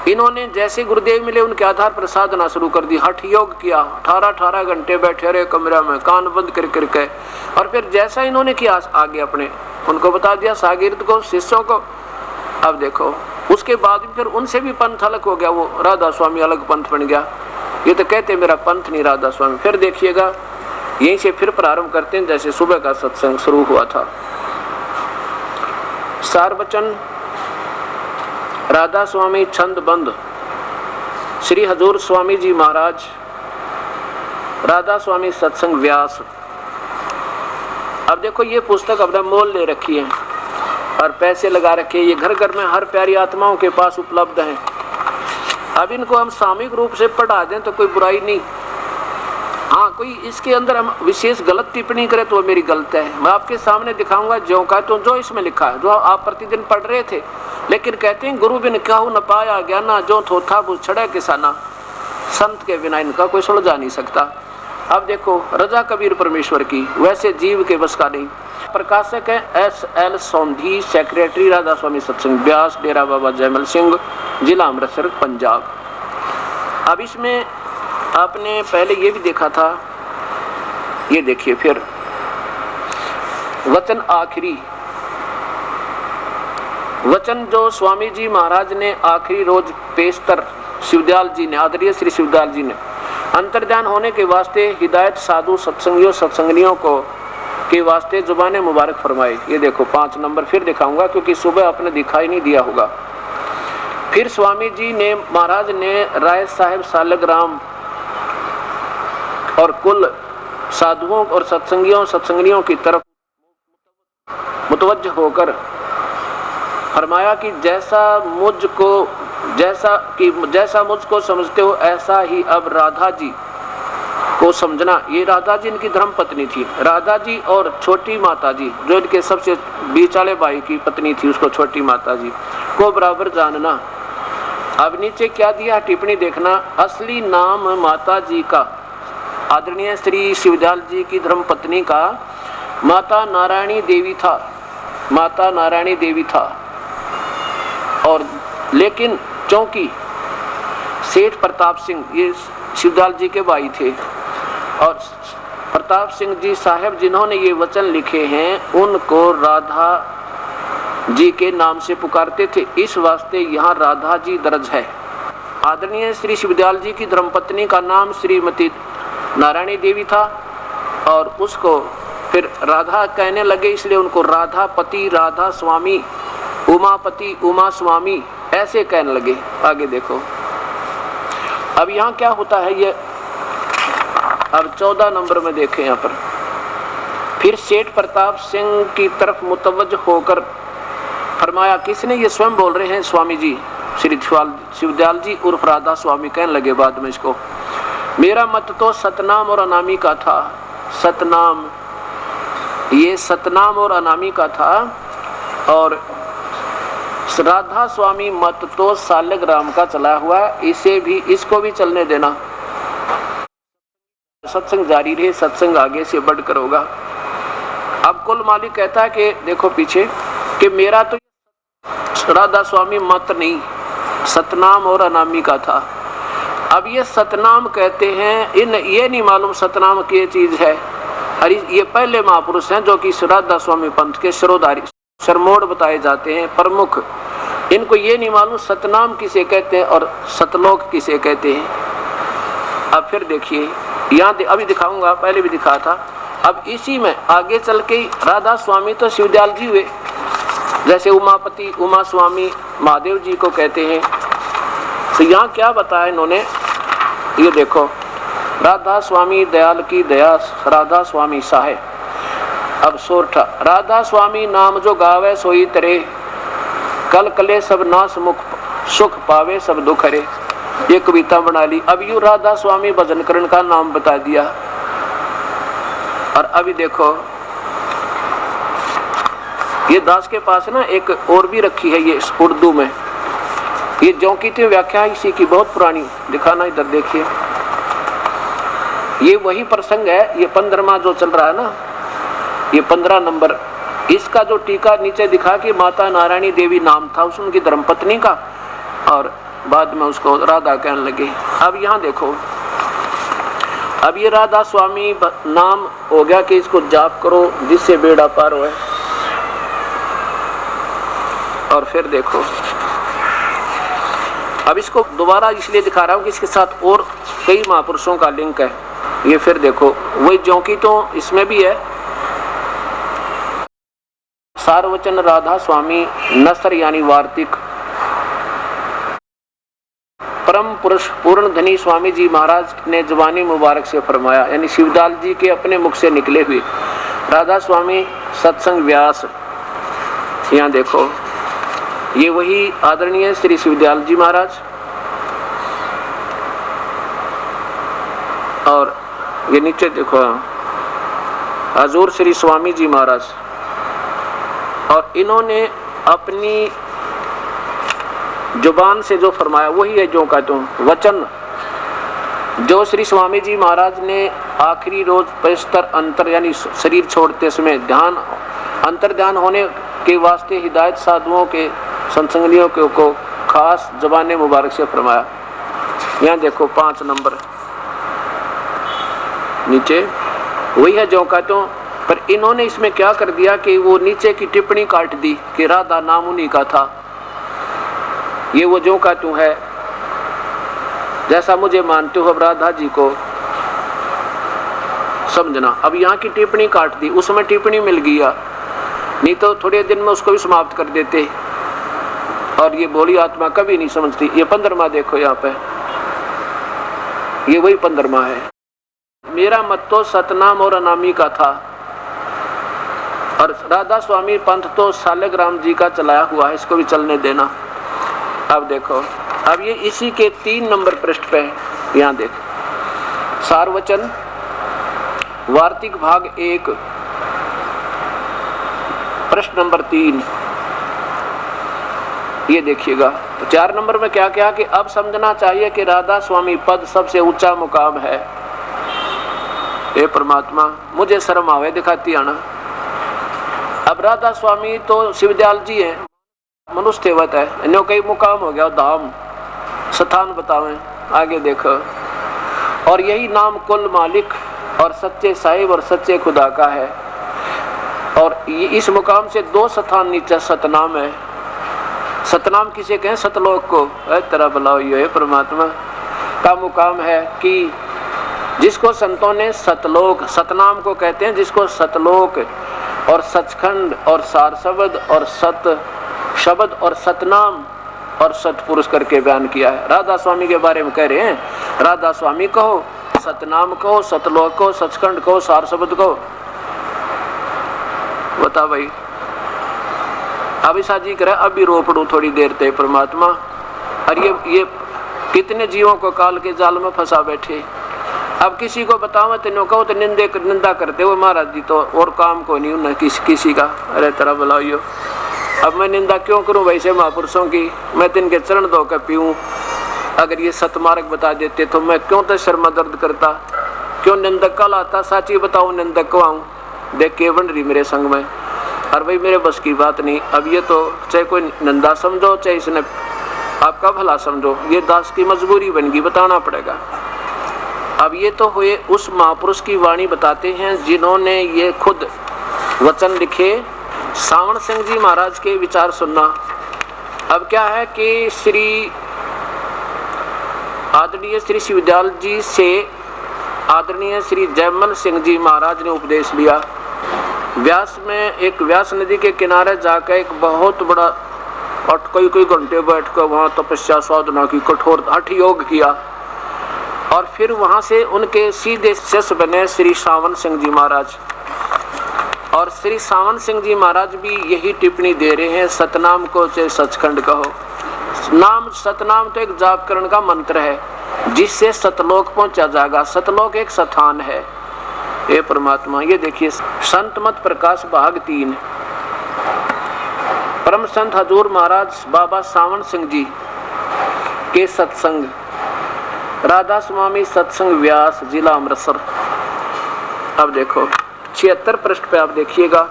इन्होंने जैसे गुरुदेव मिले उनके आधार पर साधना शुरू कर दी, हठ योग किया, 18 घंटे बैठे रहे कमरे में, कान बंद कर करके, और फिर जैसा इन्होंने किया आगे अपने उनको बता दिया, शागिर्द को, शिष्यों को। अब देखो, उसके बाद फिर उनसे भी पंथ अलग हो गया, वो राधा स्वामी अलग पंथ बन गया। ये तो कहते मेरा पंथ नहीं राधा स्वामी। फिर देखिएगा, यहीं से फिर प्रारंभ करते हैं जैसे सुबह का सत्संग शुरू हुआ था। सार वचन राधा स्वामी छंद बंद, श्री हजूर स्वामी जी महाराज, राधा स्वामी सत्संग व्यास। अब देखो, ये पुस्तक अपना मोल ले रखी है और पैसे लगा रखे, ये घर घर में हर प्यारी आत्माओं के पास उपलब्ध है। अब इनको हम सामूहिक रूप से पढ़ा दें तो कोई बुराई नहीं। हाँ, कोई इसके अंदर हम विशेष गलत टिप्पणी करें तो मेरी गलत है। मैं आपके सामने दिखाऊंगा जो का तो जो इसमें लिखा है, जो आप प्रतिदिन पढ़ रहे थे। लेकिन कहते हैं गुरु बिन कहू न पाया ज्ञाना, जो थोथा वो छड़े किसाना, संत के बिना इनका कोई सुलझा नहीं सकता। अब देखो, रजा कबीर परमेश्वर की, वैसे जीव के बस का नहीं। प्रकाशक है S.L. सोंधी, सेक्रेटरी राधा स्वामी सत्संग व्यास, डेरा बाबा जयमल सिंह, जिला अमृतसर, पंजाब। अब इसमें आपने पहले ये भी देखा था, ये देखिए फिर वचन आखिरी, वचन जो स्वामी जी महाराज ने आखिरी रोज पेशतर शिवदयाल जी ने, आदरणीय श्री शिवदयाल जी ने अंतर्ध्यान होने के वास्ते हिदायत साधु सत्संगियों सत्संगनियों को के वास्ते जुबाने मुबारक फरमाए। ये देखो 5 नंबर फिर दिखाऊंगा, क्योंकि सुबह आपने दिखाई नहीं दिया होगा। फिर स्वामी जी ने, महाराज ने राय साहेब सालग्राम और कुल साधुओं और सत्संगियों सत्संगनियों की तरफ मुतवज्जह होकर फरमाया कि जैसा मुझको समझते हो ऐसा ही अब राधा जी को समझना। ये राधा जी इनकी धर्म पत्नी थी, राधा जी और छोटी माता जी जो इनके सबसे बीच वाले भाई की पत्नी थी, उसको छोटी माता जी को बराबर जानना। अब नीचे क्या दिया टिप्पणी देखना, असली नाम माता जी का, आदरणीय श्री शिवदयाल जी की धर्म पत्नी का माता नारायणी देवी था, माता नारायणी देवी था। और लेकिन चूंकि सेठ प्रताप सिंह, ये शिवदयाल जी के भाई थे, और प्रताप सिंह जी साहब जिन्होंने ये वचन लिखे हैं उनको राधा जी के नाम से पुकारते थे, इस वास्ते यहाँ राधा जी दर्ज है। आदरणीय श्री शिवदयाल जी की धर्मपत्नी का नाम श्रीमती नारायणी देवी था, और उसको फिर राधा कहने लगे, इसलिए उनको राधापति, राधा स्वामी, उमापति, उमा स्वामी ऐसे कहने लगे। आगे देखो, अब यहाँ क्या होता है, ये अब 14 नंबर में देखें यहाँ पर, फिर सेठ प्रताप सिंह की तरफ मुतवज्जह होकर फरमाया, किसने, ये स्वयं बोल रहे हैं स्वामी जी, श्री शिवदयाल जी उर्फ राधा स्वामी कहने लगे बाद में इसको, मेरा मत तो सतनाम और अनामी का था। सतनाम, ये सतनाम और अनामी का था, और राधा स्वामी मत तो सालग्राम का चला हुआ है, इसे भी, इसको भी चलने देना। सत्संग जारी रहे, सत्संग आगे से बढ़कर होगा। अब कुल मालिक कहता है कि देखो पीछे कि मेरा तो राधा स्वामी मत नहीं, सतनाम और अनामी का था। अब ये सतनाम कहते हैं, ये नहीं मालूम सतनाम की चीज है। अरे ये पहले महापुरुष हैं जो कि राधा स्वामी पंथ के शिरोधारी, सरमोड़ बताए जाते हैं, प्रमुख। इनको ये नहीं मालूम सतनाम किसे कहते हैं और सतलोक किसे कहते हैं। अब फिर देखिए यहाँ अभी दिखाऊंगा, पहले भी दिखा था। अब इसी में आगे चल के राधा स्वामी तो शिवदयाल जी हुए, जैसे उमापति उमा स्वामी महादेव जी को कहते हैं। तो यहाँ क्या बताया इन्होंने, ये देखो, राधा स्वामी दयाल की दया राधा स्वामी साहे। अब सोरठा, राधा स्वामी नाम जो गावे सोई तरे, कल कले सब नाश मुख सुख पावे सब दुख हरे। ये कविता बना ली। अब यू राधा स्वामी भजन करण का नाम बता दिया। और अभी देखो ये दास के पास ना एक और भी रखी है ये उर्दू में, ये जो की थी व्याख्या इसी की बहुत पुरानी, दिखाना इधर देखिए। ये वही प्रसंग है, ये 15वां जो चल रहा है ना, ये 15 नंबर। इसका जो टीका नीचे दिखा कि माता नारायणी देवी नाम था उस उनकी धर्मपत्नी का, और बाद में उसको राधा कहने लगे। अब यहाँ देखो, अब ये राधा स्वामी नाम हो गया कि इसको जाप करो जिससे बेड़ा पार होए। और फिर देखो, अब इसको दोबारा इसलिए दिखा रहा हूँ कि इसके साथ और कई महापुरुषों का लिंक है। ये फिर देखो वही ज्योंकि तो इसमें भी है, सारवचन राधा स्वामी नसर यानी वार्तिक, परम पुरुष पूर्ण धनी स्वामी जी महाराज ने जवानी मुबारक से फरमाया, यानी शिवदयाल जी के अपने मुख से निकले हुए। राधा स्वामी सत्संग व्यास, यहाँ देखो ये वही आदरणीय श्री शिवदयाल जी महाराज, और ये नीचे देखो हजूर श्री स्वामी जी महाराज। और इन्होंने अपनी जुबान से जो फरमाया वही है जो कहता हूँ वचन, जो श्री स्वामी जी महाराज ने आखिरी रोज पवित्र अंतर यानी शरीर छोड़ते समय ध्यान अंतर ध्यान होने के वास्ते हिदायत साधुओं के सत्संगियों को खास जबान मुबारक से फरमाया। यहाँ देखो 5 नंबर नीचे वही है जो कहता हूँ, पर इन्होंने इसमें क्या कर दिया कि वो नीचे की टिप्पणी काट दी कि राधा नाम उन्हीं का था। ये वो जो का तू है जैसा मुझे मानते हो, अब राधा जी को समझना। अब यहाँ की टिप्पणी काट दी, उसमें टिप्पणी मिल गया, नहीं तो थोड़े दिन में उसको भी समाप्त कर देते। और ये भोली आत्मा कभी नहीं समझती। ये 15वां देखो यहाँ पे, ये वही 15वां है। मेरा मत तो सतनाम और अनामी का था, और राधा स्वामी पंथ तो सालेग्राम जी का चलाया हुआ है, इसको भी चलने देना। अब देखो, अब ये इसी के 3 नंबर पृष्ठ पे यहाँ देखो, सारवचन वार्तिक भाग 1 प्रश्न नंबर 3, ये देखिएगा। तो 4 नंबर में क्या क्या कि अब समझना चाहिए कि राधा स्वामी पद सबसे ऊंचा मुकाम है। हे परमात्मा, मुझे शर्म आवे दिखाती आना। अब राधा स्वामी तो शिवदयाल जी हैं, मनुष्य देवत है, इन्हों कई मुकाम हो गया, धाम स्थान बतावें। आगे देखो, और यही नाम कुल मालिक और सच्चे साहिब और सच्चे खुदा का है। और इस मुकाम से 2 स्थान नीचे सतनाम है। सतनाम किसे कहें? सतलोक को। तेरा भला हो ये परमात्मा का मुकाम है कि जिसको संतों ने सतलोक, सतनाम को कहते हैं जिसको सतलोक और सचखंड और सार शब्द और सत शब्द और सतनाम और सतपुरुष करके बयान किया है। राधा स्वामी के बारे में कह रहे हैं, राधा स्वामी कहो, सतनाम कहो, सतलोक कहो, सचखंड कहो, सार शब्द कहो। बता भाई, अभिषा जी करे अब भी रो पड़ू थोड़ी देर ते परमात्मा। और ये कितने जीवों को काल के जाल में फंसा बैठे। अब किसी को बताओ तेनो कहो तो निंदा करते हो महाराज जी, तो और काम को नहीं उन्हें किसी का। अरे तेरा बुलाइयो, अब मैं निंदा क्यों करूं वैसे महापुरुषों की? मैं तिनके चरण धो कर पीऊं। अगर ये सतमार्ग बता देते तो मैं क्यों तो शर्मा दर्द करता, क्यों निंदक का लाता? साची बताओ निंदक को आऊं, देख के बन रही मेरे संग में। और भाई मेरे बस की बात नहीं। अब ये तो चाहे कोई निंदा समझो चाहे इसने आपका भला समझो, ये दास की मजबूरी बन गई, बताना पड़ेगा। अब ये तो हुए उस महापुरुष की वाणी बताते हैं जिन्होंने ये खुद वचन लिखे। सावण सिंह जी महाराज के विचार सुनना। अब क्या है कि श्री आदरणीय श्री शिवदयाल जी से आदरणीय श्री जयमल सिंह जी महाराज ने उपदेश लिया। व्यास में एक व्यास नदी के किनारे जाकर एक बहुत बड़ा और कई घंटे बैठकर वहाँ तपस्या साधना की, कठोर हठ योग किया और फिर वहाँ से उनके सीधे शिष्य बने श्री सावन सिंह जी महाराज। और श्री सावन सिंह जी महाराज भी यही टिप्पणी दे रहे हैं, सतनाम को चाहे सचखंड कहो। नाम सतनाम तो एक जापकरण का मंत्र है जिससे सतलोक पहुंचा जाएगा। सतलोक एक स्थान है। हे परमात्मा, ये देखिए संत मत प्रकाश भाग 3, परम संत हजूर महाराज बाबा सावन सिंह जी के सत्संग, राधा स्वामी सत्संग व्यास, जिला अमृतसर। अब देखो 76 पृष्ठ पे आप देखिएगा।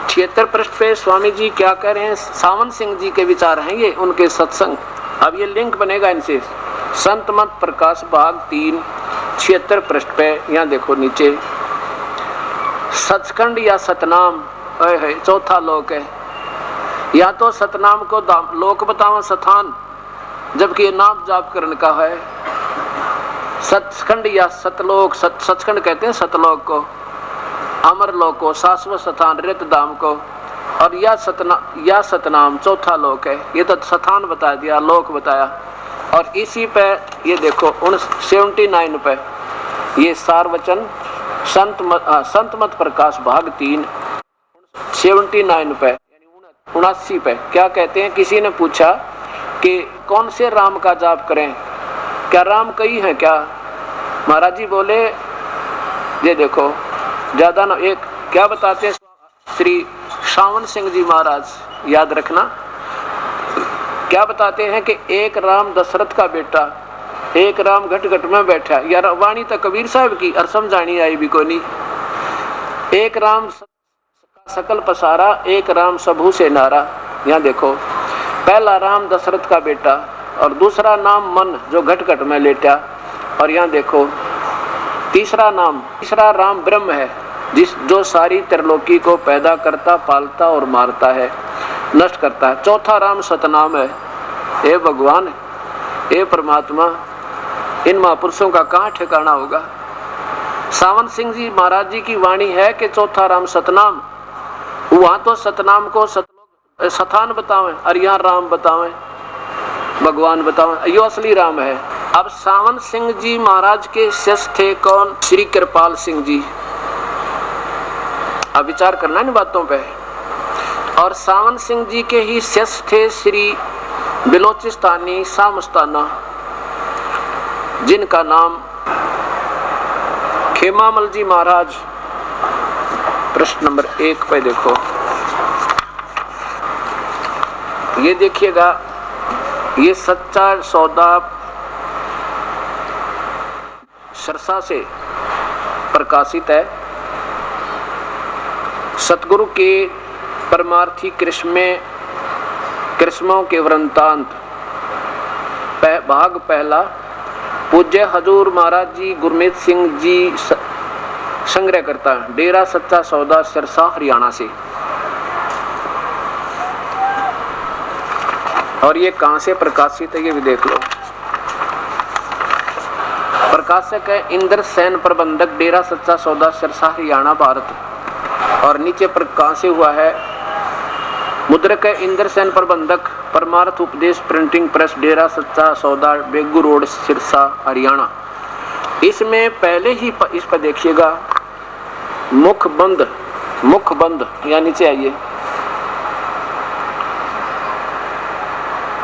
76 पृष्ठ पे स्वामी जी क्या कह रहे हैं, सावन सिंह जी के विचार हैं ये, उनके सत्संग। अब ये लिंक बनेगा इनसे। संत मत प्रकाश भाग 3 76 पृष्ठ पे यहाँ देखो नीचे, सचखंड या सतनाम है चौथा लोक है। या तो सतनाम को लोक बतावा स्थान, जबकि ये नाम जाप करने का है। सचखंड या सतलोक, सचखंड कहते हैं सतलोक को, अमर लोक को, शाश्वत स्थान रित धाम को, और या सतनाम चौथा लोक है। ये तो स्थान बता दिया, लोक बताया। और इसी पे ये देखो 79 पे ये सारवचन संत मत प्रकाश भाग 3 79 पे 79 पे क्या कहते हैं। किसी ने पूछा कि कौन से राम का जाप करें, क्या राम कई है क्या? महाराज जी बोले ये देखो ज्यादा ना, एक क्या बताते हैं श्री सावन सिंह जी महाराज, याद रखना, क्या बताते हैं कि एक राम दशरथ का बेटा, एक राम घट घट में बैठा। यार वाणी तो कबीर साहब की और समझानी आई भी को नहीं। एक राम सकल पसारा, एक राम सबू से नारा। यहाँ देखो पहला राम दशरथ का बेटा और दूसरा नाम मन जो घट घट में लेटा। और यहाँ देखो तीसरा राम ब्रह्म है जो सारी त्रिलोकी को पैदा करता, पालता और मारता है, नष्ट करता है। चौथा राम सतनाम है। हे भगवान, हे परमात्मा, इन महापुरुषों का कहाँ ठिकाना होगा। सावन सिंह जी महाराज जी की वाणी है कि चौथा राम सतनाम। वहां तो सतनाम को स्थान बतावे और यहाँ राम बतावे, भगवान बतावे, यो असली राम है। अब सावन सिंह जी महाराज के शिष्य थे कौन? श्री कृपाल सिंह जी। अब विचार करना इन बातों पे। और सावन सिंह जी के ही शिष्य थे श्री बिलोचिस्तानी सामस्ताना, जिनका नाम खेमामल जी महाराज। प्रश्न नंबर 1 पे देखो, ये देखिएगा, ये सच्चा सौदा सरसा से प्रकाशित है। सतगुरु के परमार्थी कृष्णों के वृंतांत भाग पहला, पूज्य हजूर महाराज जी गुरमीत सिंह जी संग्रह करता है, डेरा सच्चा सौदा सिरसा हरियाणा से। और ये कहां से प्रकाशित है ये भी देख लो। प्रकाशक है इंद्र सेन प्रबंधक, डेरा सच्चा सौदा सिरसा हरियाणा भारत। और नीचे पर कहां से हुआ है, मुद्रक है इंद्र सेन प्रबंधक, परमार्थ उपदेश प्रिंटिंग प्रेस, डेरा सच्चा सौदा बेगू रोड सिरसा हरियाणा। इसमें पहले ही इस पर देखिएगा मुखबंद या नीचे आइए।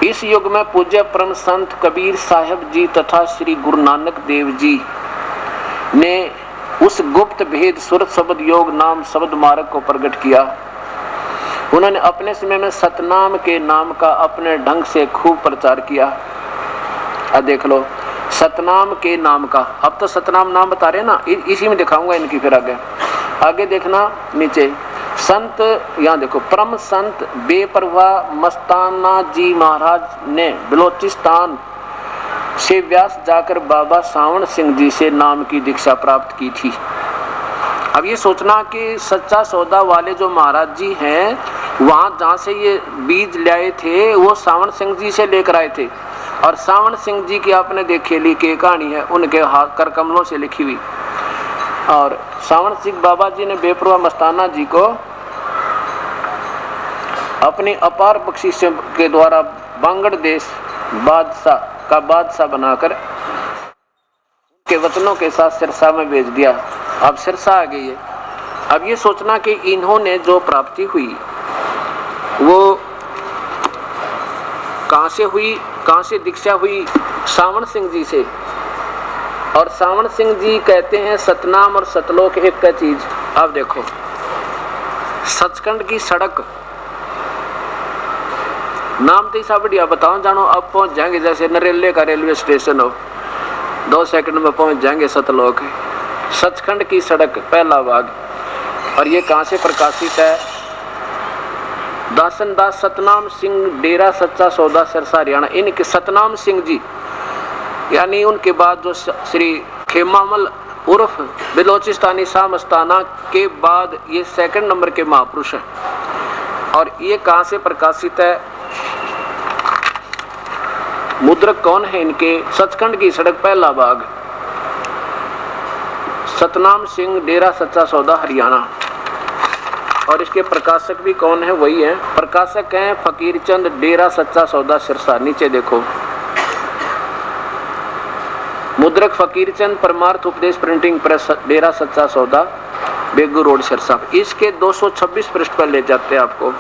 इस युग में पूज्य परम संत कबीर साहब जी तथा श्री गुरु नानक देव जी ने उस गुप्त भेद सुरत शब्द योग नाम शब्द मार्ग को प्रकट किया। उन्होंने अपने समय में सतनाम के नाम का अपने ढंग से खूब प्रचार किया। अब देख लो सतनाम के नाम का, अब तो सतनाम नाम बता रहे हैं ना, इसी में दिखाऊंगा इनकी। फिर आगे देखना नीचे संत, यहाँ देखो परम संत बेपरवाह मस्ताना जी महाराज ने बलोचिस्तान से व्यास जाकर बाबा सावन सिंह जी से नाम की दीक्षा प्राप्त की थी। अब ये सोचना कि सच्चा सौदा वाले जो महाराज जी हैं वहां जहां से ये बीज लाए थे वो सावण सिंह जी से लेकर आए थे। और सावण सिंह जी की आपने देखी लिखी कहानी है, उनके हाथ कर कमलों से लिखी हुई। और सावण सिंह बाबा जी ने बेपरवाह मस्ताना जी को अपनी अपार बख्शिश के द्वारा बांगड़ देश का बादशाह बनाकर के वचनों के साथ सिरसा में भेज दिया। अब सिरसा आ गई है। अब ये सोचना कि इन्होंने जो प्राप्ति हुई वो कहां से हुई, कहां से दीक्षा हुई? सावण सिंह जी से। और सावण सिंह जी कहते हैं सतनाम और सतलोक एक का चीज। अब देखो सचखंड की सड़क नाम तो ऐसा बढ़िया बताओ जानो। अब पहुंच जाएंगे जैसे नरेले का रेलवे स्टेशन हो, 2 सेकंड में पहुंच जाएंगे सतलोक। सचखंड की सड़क पहला भाग। और ये कहां से प्रकाशित है? दासन दास सतनाम सिंह डेरा सच्चा सौदा सिरसा हरियाणा। इनके सतनाम सिंह जी यानी उनके बाद जो श्री खेमामल उर्फ बिलोचिस्तानी शाह मस्ताना के बाद ये 2 नंबर के महापुरुष हैं। और ये कहां से प्रकाशित है? मुद्रक कौन है इनके? सचखंड की सड़क पहला भाग, सतनाम सिंह डेरा सच्चा सौदा हरियाणा। और इसके प्रकाशक भी कौन है? वही है, प्रकाशक हैं फकीर चंद डेरा सच्चा सौदा सिरसा। नीचे देखो मुद्रक फकीर चंद परमार्थ उपदेश प्रिंटिंग प्रेस डेरा सच्चा सौदा बेगू रोड सिरसा। इसके 226 पृष्ठ पर ले जाते हैं आपको।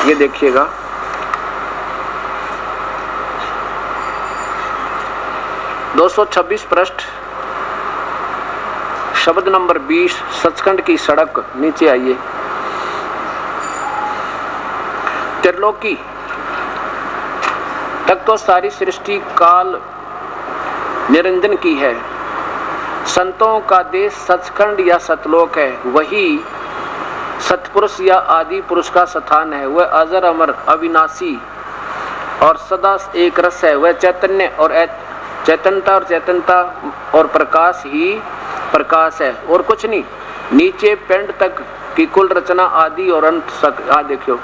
ये देखिएगा 226 पृष्ठ शब्द नंबर 20 सचखंड की सड़क। नीचे आइए। त्रिलोकी तक तो सारी सृष्टि काल निरंजन की है। संतों का देश सचखंड या सतलोक है। वही सतपुरुष या आदि पुरुष का स्थान है। वह अजर अमर अविनाशी और सदा एक रस है। वह चैतन्य और चैतन्यता और चैतन्यता और प्रकाश ही प्रकाश है और कुछ नहीं। नीचे पेंड तक की कुल रचना आदि और अंत तक देखियो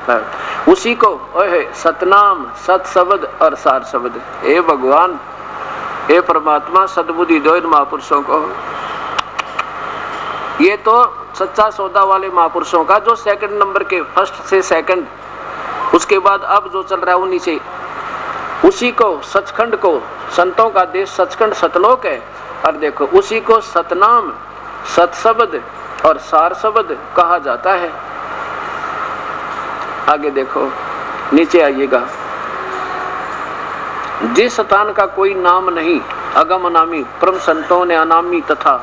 उसी को ओहे सतनाम सत शब्द और सार शब्द। हे भगवान, हे परमात्मा, सद्बुद्धि दो इन महापुरुषों को। ये तो सच्चा सौदा वाले महापुरुषों का जो 2 नंबर के फर्स्ट से 2 उसके बाद अब जो चल रहा है उन्हीं से, उसी को सचखंड को संतों का देश सचखंड सतलोक है। और देखो उसी को सतनाम सतशब्द और सार शब्द कहा जाता है। आगे देखो नीचे आइएगा। जिस स्थान का कोई नाम नहीं अगम अनामी परम संतों ने अनामी तथा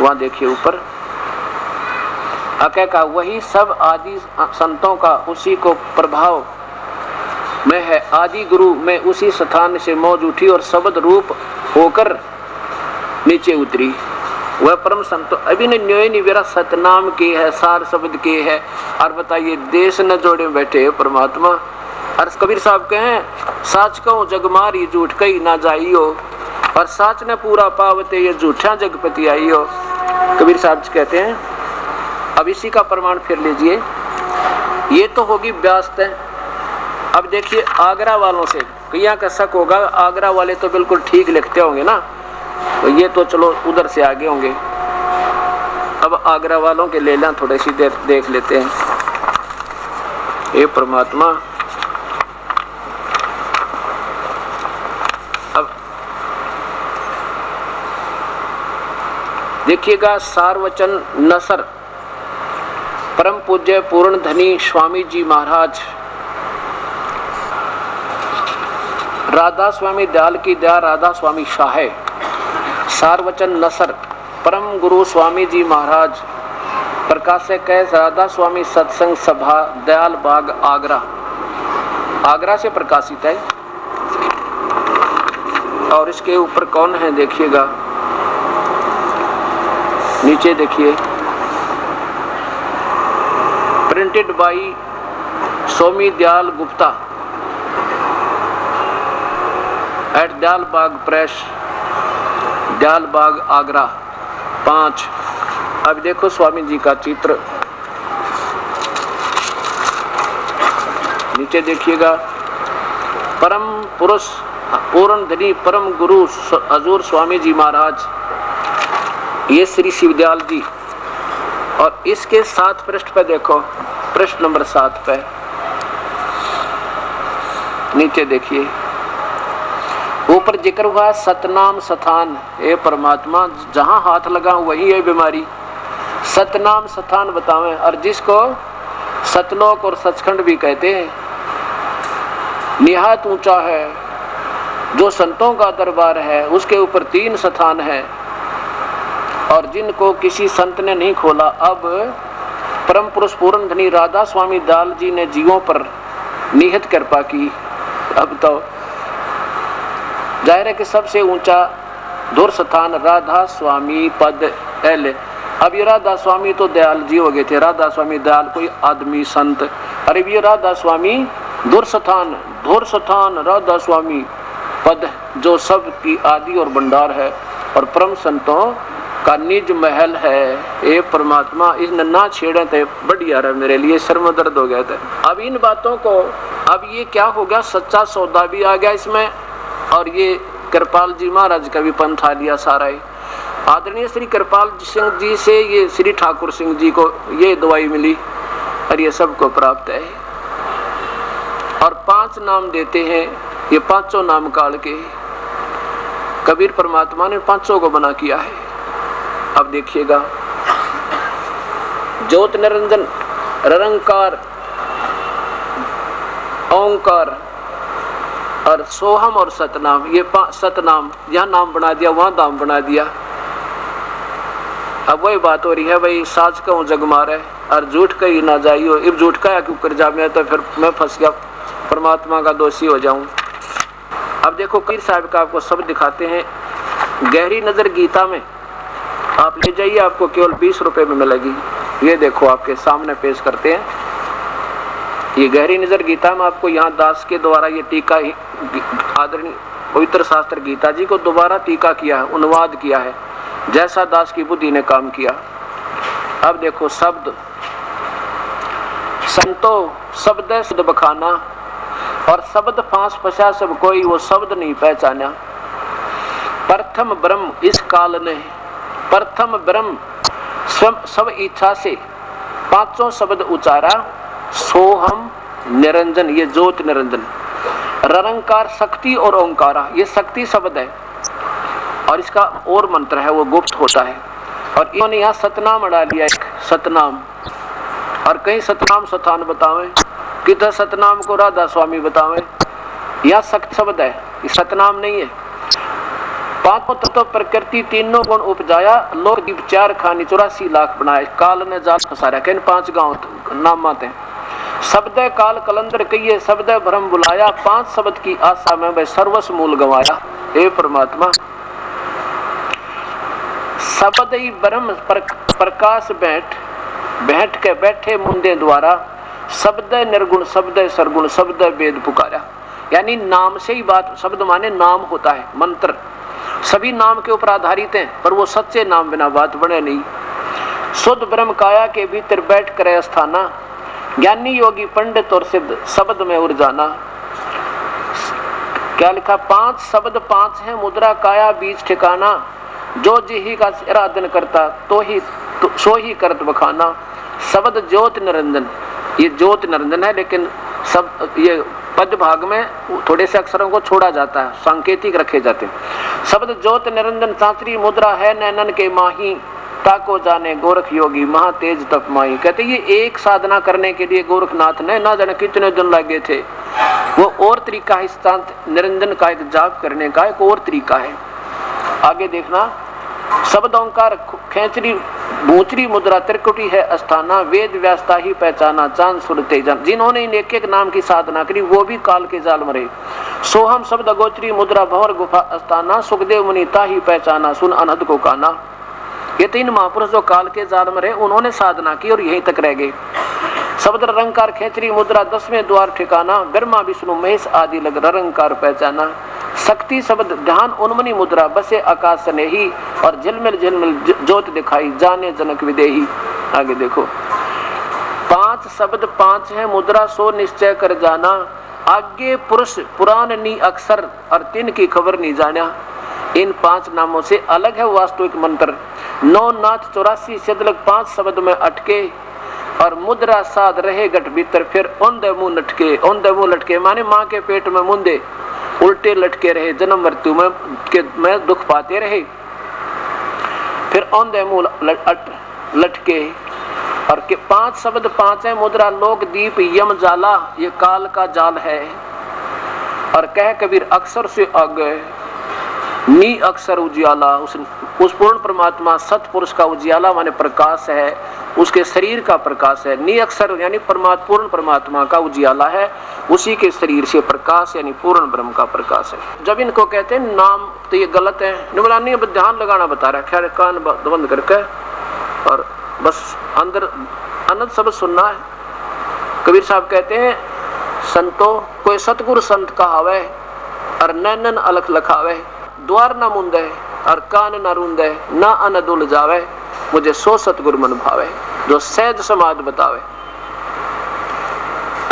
वहां देखिए ऊपर अकय का वही सब आदि संतों का उसी को प्रभाव में है। आदि गुरु में उसी स्थान से मौज उठी और शब्द रूप होकर नीचे उतरी। वह परम संतो अभिनन्योय निवेरा सतनाम के है, सार शब्द के है। और बताइए देश न जोड़े बैठे परमात्मा। और कबीर साहब कहें साच कहूँ जग मारी झूठ कही ना जाइयो और साच ने पूरा पावते ये झूठा जगपति आइयो। कबीर साहब कहते हैं। अब इसी का प्रमाण फिर लीजिए। ये तो होगी व्यास्त है। अब देखिए आगरा वालों से कहीं का शक होगा, आगरा वाले तो बिल्कुल ठीक लिखते होंगे ना, तो ये तो चलो उधर से आगे होंगे। अब आगरा वालों के ले लें, थोड़ी सी देर देख लेते हैं। हे परमात्मा, अब देखिएगा सारवचन नसर परम पूज्य पूर्ण धनी स्वामी जी महाराज राधा स्वामी दयाल की दया राधा स्वामी शाह सारवचन नसर परम गुरु स्वामी जी महाराज प्रकाशक है राधा स्वामी सत्संग सभा दयाल बाग आगरा, आगरा से प्रकाशित है। और इसके ऊपर कौन है देखिएगा, नीचे देखिए printed by Swami Dayal Gupta at Dayal Bagh press Dayal Bagh Agra 5 अब देखो स्वामी जी का चित्र, नीचे देखिएगा। परम पुरुष पूर्ण धनी परम गुरु हजूर स्वामी जी महाराज, ये श्री शिवदयाल जी। और इसके 7 पृष्ठ पे देखो, पृष्ठ नंबर 7 पे नीचे देखिए, ऊपर जिक्र हुआ सतनाम स्थान। ये परमात्मा जहां हाथ लगा वही है बीमारी, सतनाम स्थान बतावें। और जिसको सतलोक और सचखंड भी कहते हैं, निहायत ऊंचा है, जो संतों का दरबार है, उसके ऊपर 3 स्थान है और जिनको किसी संत ने नहीं खोला। अब परम पुरुष पूर्ण धनी राधा स्वामी दाल जी ने जीवों पर निहित कृपा की। अब तो जाहिर है कि सबसे ऊंचा धुर स्थान राधा स्वामी पद एल। अब ये राधा स्वामी तो दयाल जी हो गए थे, राधा स्वामी दयाल कोई आदमी संत, अरे ये राधा स्वामी धुर स्थान राधा स्वामी पद, जो सब की आदि और भंडार है और परम संतों का निज महल है। ये परमात्मा इस ना छेड़े थे, बढ़िया रहा, मेरे लिए सर में दर्द हो गया था। अब इन बातों को, अब ये क्या हो गया, सच्चा सौदा भी आ गया इसमें, और ये कृपाल जी महाराज का भी पंथ आ लिया सारा ही। आदरणीय श्री कृपाल सिंह जी से ये श्री ठाकुर सिंह जी को ये दवाई मिली और ये सबको प्राप्त है। और 5 नाम देते हैं, ये 5 नाम काल के कबीर परमात्मा ने 5 को बना किया है। अब देखिएगा, ज्योत निरंजन, निरंकार, ओंकार और सोहम और सतनाम, ये 5 सतनाम, यहाँ नाम बना दिया वहां नाम बना दिया। अब वही बात हो रही है, भाई साच कहूँ जग मारे और झूठ कही ना जाइयो। अब झूठ का क्यों कर जा, मैं तो फिर मैं फंस गया, परमात्मा का दोषी हो जाऊं। अब देखो कबीर साहब का आपको सब दिखाते हैं। गहरी नजर गीता में आप ले जाइए, आपको केवल 20 रुपए में मिलेगी। ये देखो आपके सामने पेश करते हैं, ये गहरी नजर गीता में आपको यहाँ दास के द्वारा ये टीका, आदरणीय पवित्र शास्त्र गीता जी को दोबारा टीका किया है, अनुवाद किया है, जैसा दास की बुद्धि ने काम किया। अब देखो शब्द, संतो शब्द शुद्ध बखाना, और शब्द फांस फंसा सब कोई, वो शब्द नहीं पहचाना। प्रथम ब्रह्म इस काल ने, प्रथम ब्रह्म सब इच्छा से 5 शब्द उचारा, सोहम निरंजन, ये ज्योत निरंजन, निरंकार शक्ति और ओंकारा, ये शक्ति शब्द है और इसका और मंत्र है वो गुप्त होता है। और इन्होंने यहाँ सतनाम अड़ा लिया, एक सतनाम, और कहीं सतनाम स्थान बतावे, किधर सतनाम को राधा स्वामी बतावे, यह शक्ति शब्द है, ये सतनाम नहीं है। 5 तत्व प्रकृति 3 गुण उपजाया, लोक दीप 4 खानी 84 लाख बनाए, काल ने जाल फसाया। कहीं 5 गांव नाम आते हैं। शब्द काल कलंदर कहिए, शब्द भ्रम बुलाया, 5 शब्द की आशा में वह सर्वस्व मूल गंवाया। हे परमात्मा, शब्द ही ब्रह्म प्रकाश बैठ के बैठे मुंदे द्वारा, शब्द निर्गुण शब्द सरगुण शब्द वेद पुकारा। यानी नाम से ही बात, शब्द माने नाम होता है, मंत्र सभी नाम के ऊपर आधारित हैं, पर वो सच्चे नाम बिना बात बने नहीं। शुद्ध ब्रह्म काया के भीतर बैठ करे स्थाना, ज्ञानी योगी पंडित और सिद्ध शब्द में उड़ जाना। क्या लिखा, 5 शब्द 5 है, मुद्रा काया बीच ठिकाना, जो जिही का आराधन करता सो ही करत बखाना। शब्द ज्योत निरंजन, ये ज्योत निरंजन है, लेकिन सब ये पद भाग में थोड़े से अक्षरों को छोड़ा जाता है, सांकेतिक रखे जाते हैं। शब्द ज्योत निरंजन शास्त्री मुद्रा है, नैनन के माही, ताको जाने गोरख योगी महा तेज तप माही। कहते ये एक साधना करने के लिए गोरखनाथ ने ना जाने कितने दिन लगे थे, वो और तरीका है, शांत निरंजन का एक जाप करने का एक और तरीका है। आगे देखना, शब्द ओंकार खेचरी भूचरी मुद्रा त्रिकुटी है अस्थाना, वेद व्यासता ही पहचाना, चांद सुरते जन। जिन्होंने इन एक एक नाम की साधना करी वो भी काल के जाल में रहे। सोहम शब्द गोचरी मुद्रा भंवर गुफा अस्थाना, सुखदेव मुनिता ही पहचाना, सुन अनहद को काना। ये 3 महापुरुष जो काल के जाल में रहे, उन्होंने साधना की और यहीं तक रह गए। शब्द रंकार खेचरी मुद्रा 10वें द्वार ठिकाना, ब्रह्मा विष्णु महेश आदि लग रंकार पहचाना। शक्ति शब्द ध्यान उन्मनी मुद्रा बसे आकाश नेही और झिलमिल झिलमिल ज्योत दिखाई जाने जनक विदेही। आगे देखो, 5 शब्द 5 है मुद्रा सो निश्चय कर जाना, आगे पुरुष पुराण नी अक्षर और 3 की खबर नहीं जाना। इन 5 नामों से अलग है वास्तविक मंत्र। 9 नाथ 84 सिद्धलग 5 शब्द में अटके और मुद्रा साध रहे गट भीतर, फिर औंधे मुंह लटके। औंधे मुंह लटके माने माँ के पेट में मुंदे उल्टे लटके रहे, जन्म मृत्यु में दुख पाते रहे। फिर औंधे मुंह लटके और के 5 शब्द 5 है मुद्रा लोक दीप यम जाला, ये काल का जाल है। और कह कबीर अक्षर से आगे नी अक्षर उजियाला, उस पूर्ण परमात्मा सतपुरुष का उजियाला माने प्रकाश है, उसके शरीर का प्रकाश है। नी अक्षर यानी पूर्ण परमात्मा का उजियाला है, उसी के शरीर से प्रकाश यानी पूर्ण ब्रह्म का प्रकाश है। जब इनको कहते हैं नाम तो ये गलत है, निमलानी अब ध्यान लगाना बता रहा है। खैर कान बंद करके और बस अंदर अनंत शब्द सुनना है। कबीर साहब कहते हैं संतो कोई सतगुरु संत कहावे और नैनन अलख लखावे, द्वार न मुंदे और कान न रूंदे, न अन दुल जावे, मुझे सो सतगुरु मन भावे, जो सहज समाध बतावे।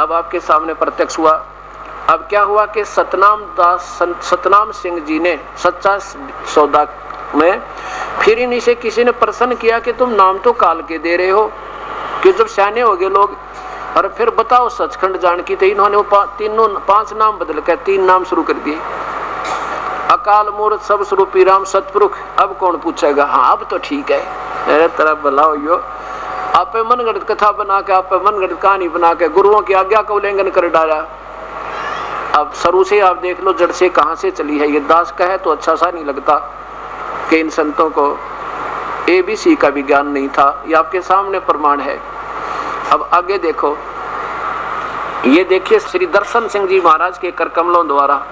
अब आपके सामने प्रत्यक्ष हुआ। अब क्या हुआ कि सतनाम सिंह जी ने सच्चा सौदा में फिर इन्हीं से किसी ने प्रश्न किया कि तुम नाम तो काल के दे रहे हो, कि जब सियाने हो गए लोग और फिर बताओ सचखंड जान की, तो इन्होंने 5 नाम बदल कर 3 नाम शुरू कर दिए। अकाल मूर्त सब स्वरूपी राम सतपुरुष। अब कौन पूछेगा, हाँ अब तो ठीक है, मेरे तरफ भला हो। आप मनगढ़ कथा बना के, आप मनगढ़ कहानी बना के गुरुओं की आज्ञा का उल्लंघन कर डाला। अब शुरू से आप देख लो जड़ से कहां से चली है ये। दास का है तो अच्छा सा नहीं लगता कि इन संतों को ABC का भी ज्ञान नहीं था। ये आपके सामने प्रमाण है। अब आगे देखो, ये देखिए श्री दर्शन सिंह जी महाराज के कर कमलों द्वारा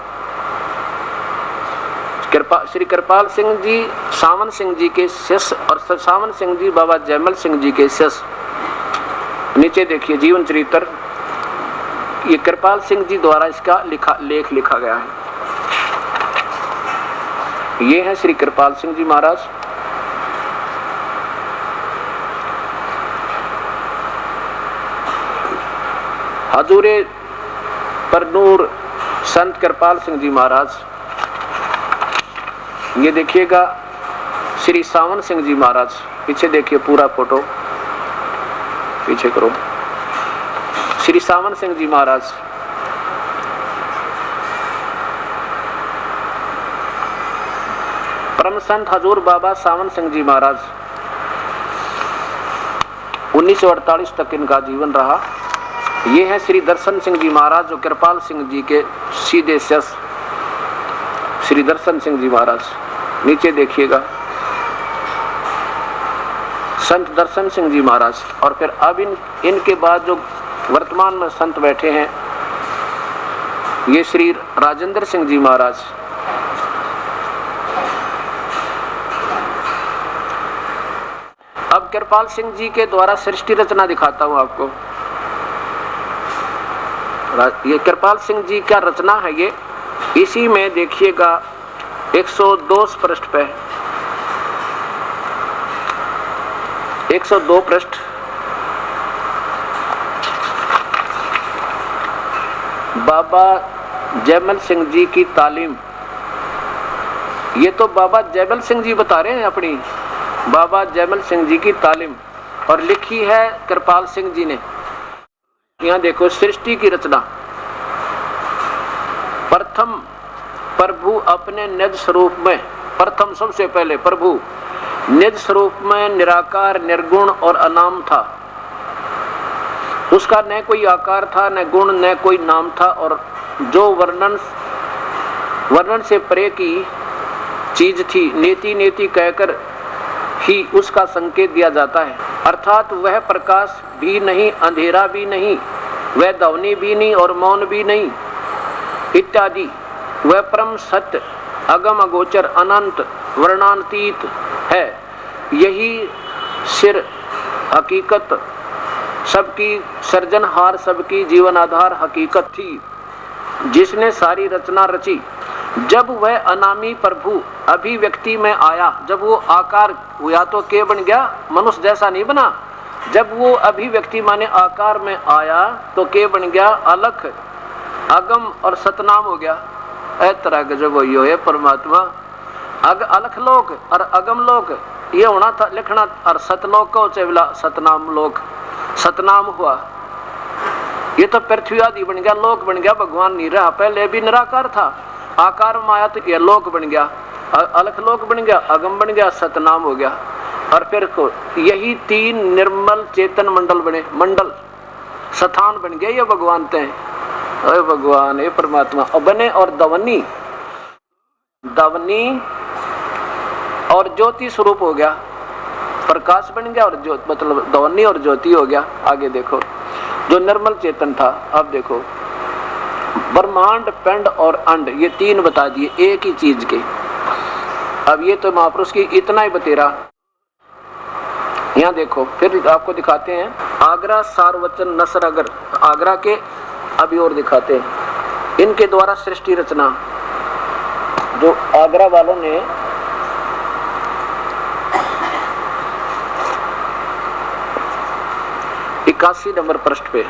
श्री कृपाल सिंह जी सावन सिंह जी के शिष्य और सावन सिंह जी बाबा जयमल सिंह जी के शिष्य। नीचे देखिए जीवन चरित्र, ये कृपाल सिंह जी द्वारा इसका लेख लिखा गया है। ये है श्री कृपाल सिंह जी महाराज। हजूरे पर नूर संत कृपाल सिंह जी महाराज। ये देखिएगा श्री सावन सिंह जी महाराज। पीछे देखिए पूरा फोटो, पीछे करो। श्री सावन सिंह जी महाराज। परम संत हजूर बाबा सावन सिंह जी महाराज। 1948 तक इनका जीवन रहा। ये है श्री दर्शन सिंह जी महाराज, जो कृपाल सिंह जी के सीधे शिष्य श्री दर्शन सिंह जी महाराज। नीचे देखिएगा संत दर्शन सिंह जी महाराज। और फिर अब इनके बाद जो वर्तमान में संत बैठे हैं, ये श्री राजेंद्र सिंह जी महाराज। अब कृपाल सिंह जी के द्वारा सृष्टि रचना दिखाता हूं आपको। ये कृपाल सिंह जी क्या रचना है ये, इसी में देखिएगा 102 पृष्ठ पे 102 पृष्ठ बाबा जयमल सिंह जी की तालीम। ये तो बाबा जयमल सिंह जी बता रहे हैं अपनी, बाबा जयमल सिंह जी की तालीम, और लिखी है कृपाल सिंह जी ने। यहाँ देखो सृष्टि की रचना। प्रथम प्रभु अपने निज स्वरूप में, प्रथम सबसे पहले प्रभु निज स्वरूप में निराकार निर्गुण और अनाम था। उसका न कोई आकार था, न गुण, न कोई नाम था, और जो वर्णन से परे की चीज थी, नेति नेति कहकर ही उसका संकेत दिया जाता है। अर्थात वह प्रकाश भी नहीं, अंधेरा भी नहीं, वह ध्वनि भी नहीं और मौन भी नहीं इत्यादि। वह परम सत्य, अगम अगोचर, अनंत, वर्णातीत है। यही सिर हकीकत, सबकी सृजनहार, सबकी जीवन आधार हकीकत थी, जिसने सारी रचना रची जब वह अनामी प्रभु अभिव्यक्ति में आया, जब वो आकार हुआ तो के बन गया, मनुष्य जैसा नहीं बना। जब वो अभिव्यक्ति माने आकार में आया तो के बन गया, अलख, अगम और सतनाम हो गया। ऐ तरह के जब वही है परमात्मा, अलख लोक और अगम लोक ये होना था लिखना, और सतलोक को चेवला सतनाम लोक, सतनाम हुआ। ये तो पृथ्वी आदि बन गया, लोक बन गया। भगवान नहीं रहा, पहले भी निराकार था, आकार में आया तो ये लोक बन गया, अलख लोक बन गया, अगम बन गया, सतनाम हो गया। और फिर को यही तीन निर्मल चेतन मंडल बने, मंडल स्थान बन गया ये भगवान ते। अरे भगवान ये परमात्मा बने। और दवनी, दवनी और ज्योति स्वरूप हो गया, प्रकाश बन गया और ज्योत मतलब दवनी और ज्योति हो गया। आगे देखो जो निर्मल चेतन था, अब देखो ब्रह्मांड, पिंड और अंड ये तीन बता दिए एक ही चीज के। अब ये तो महापुरुष की इतना ही बतेरा। यहाँ देखो फिर आपको दिखाते हैं आगरा सारवचन नसर अगर, आगरा के अभी और दिखाते हैं इनके द्वारा सृष्टि रचना, जो आगरा वालों ने 81 नंबर पृष्ठ पे।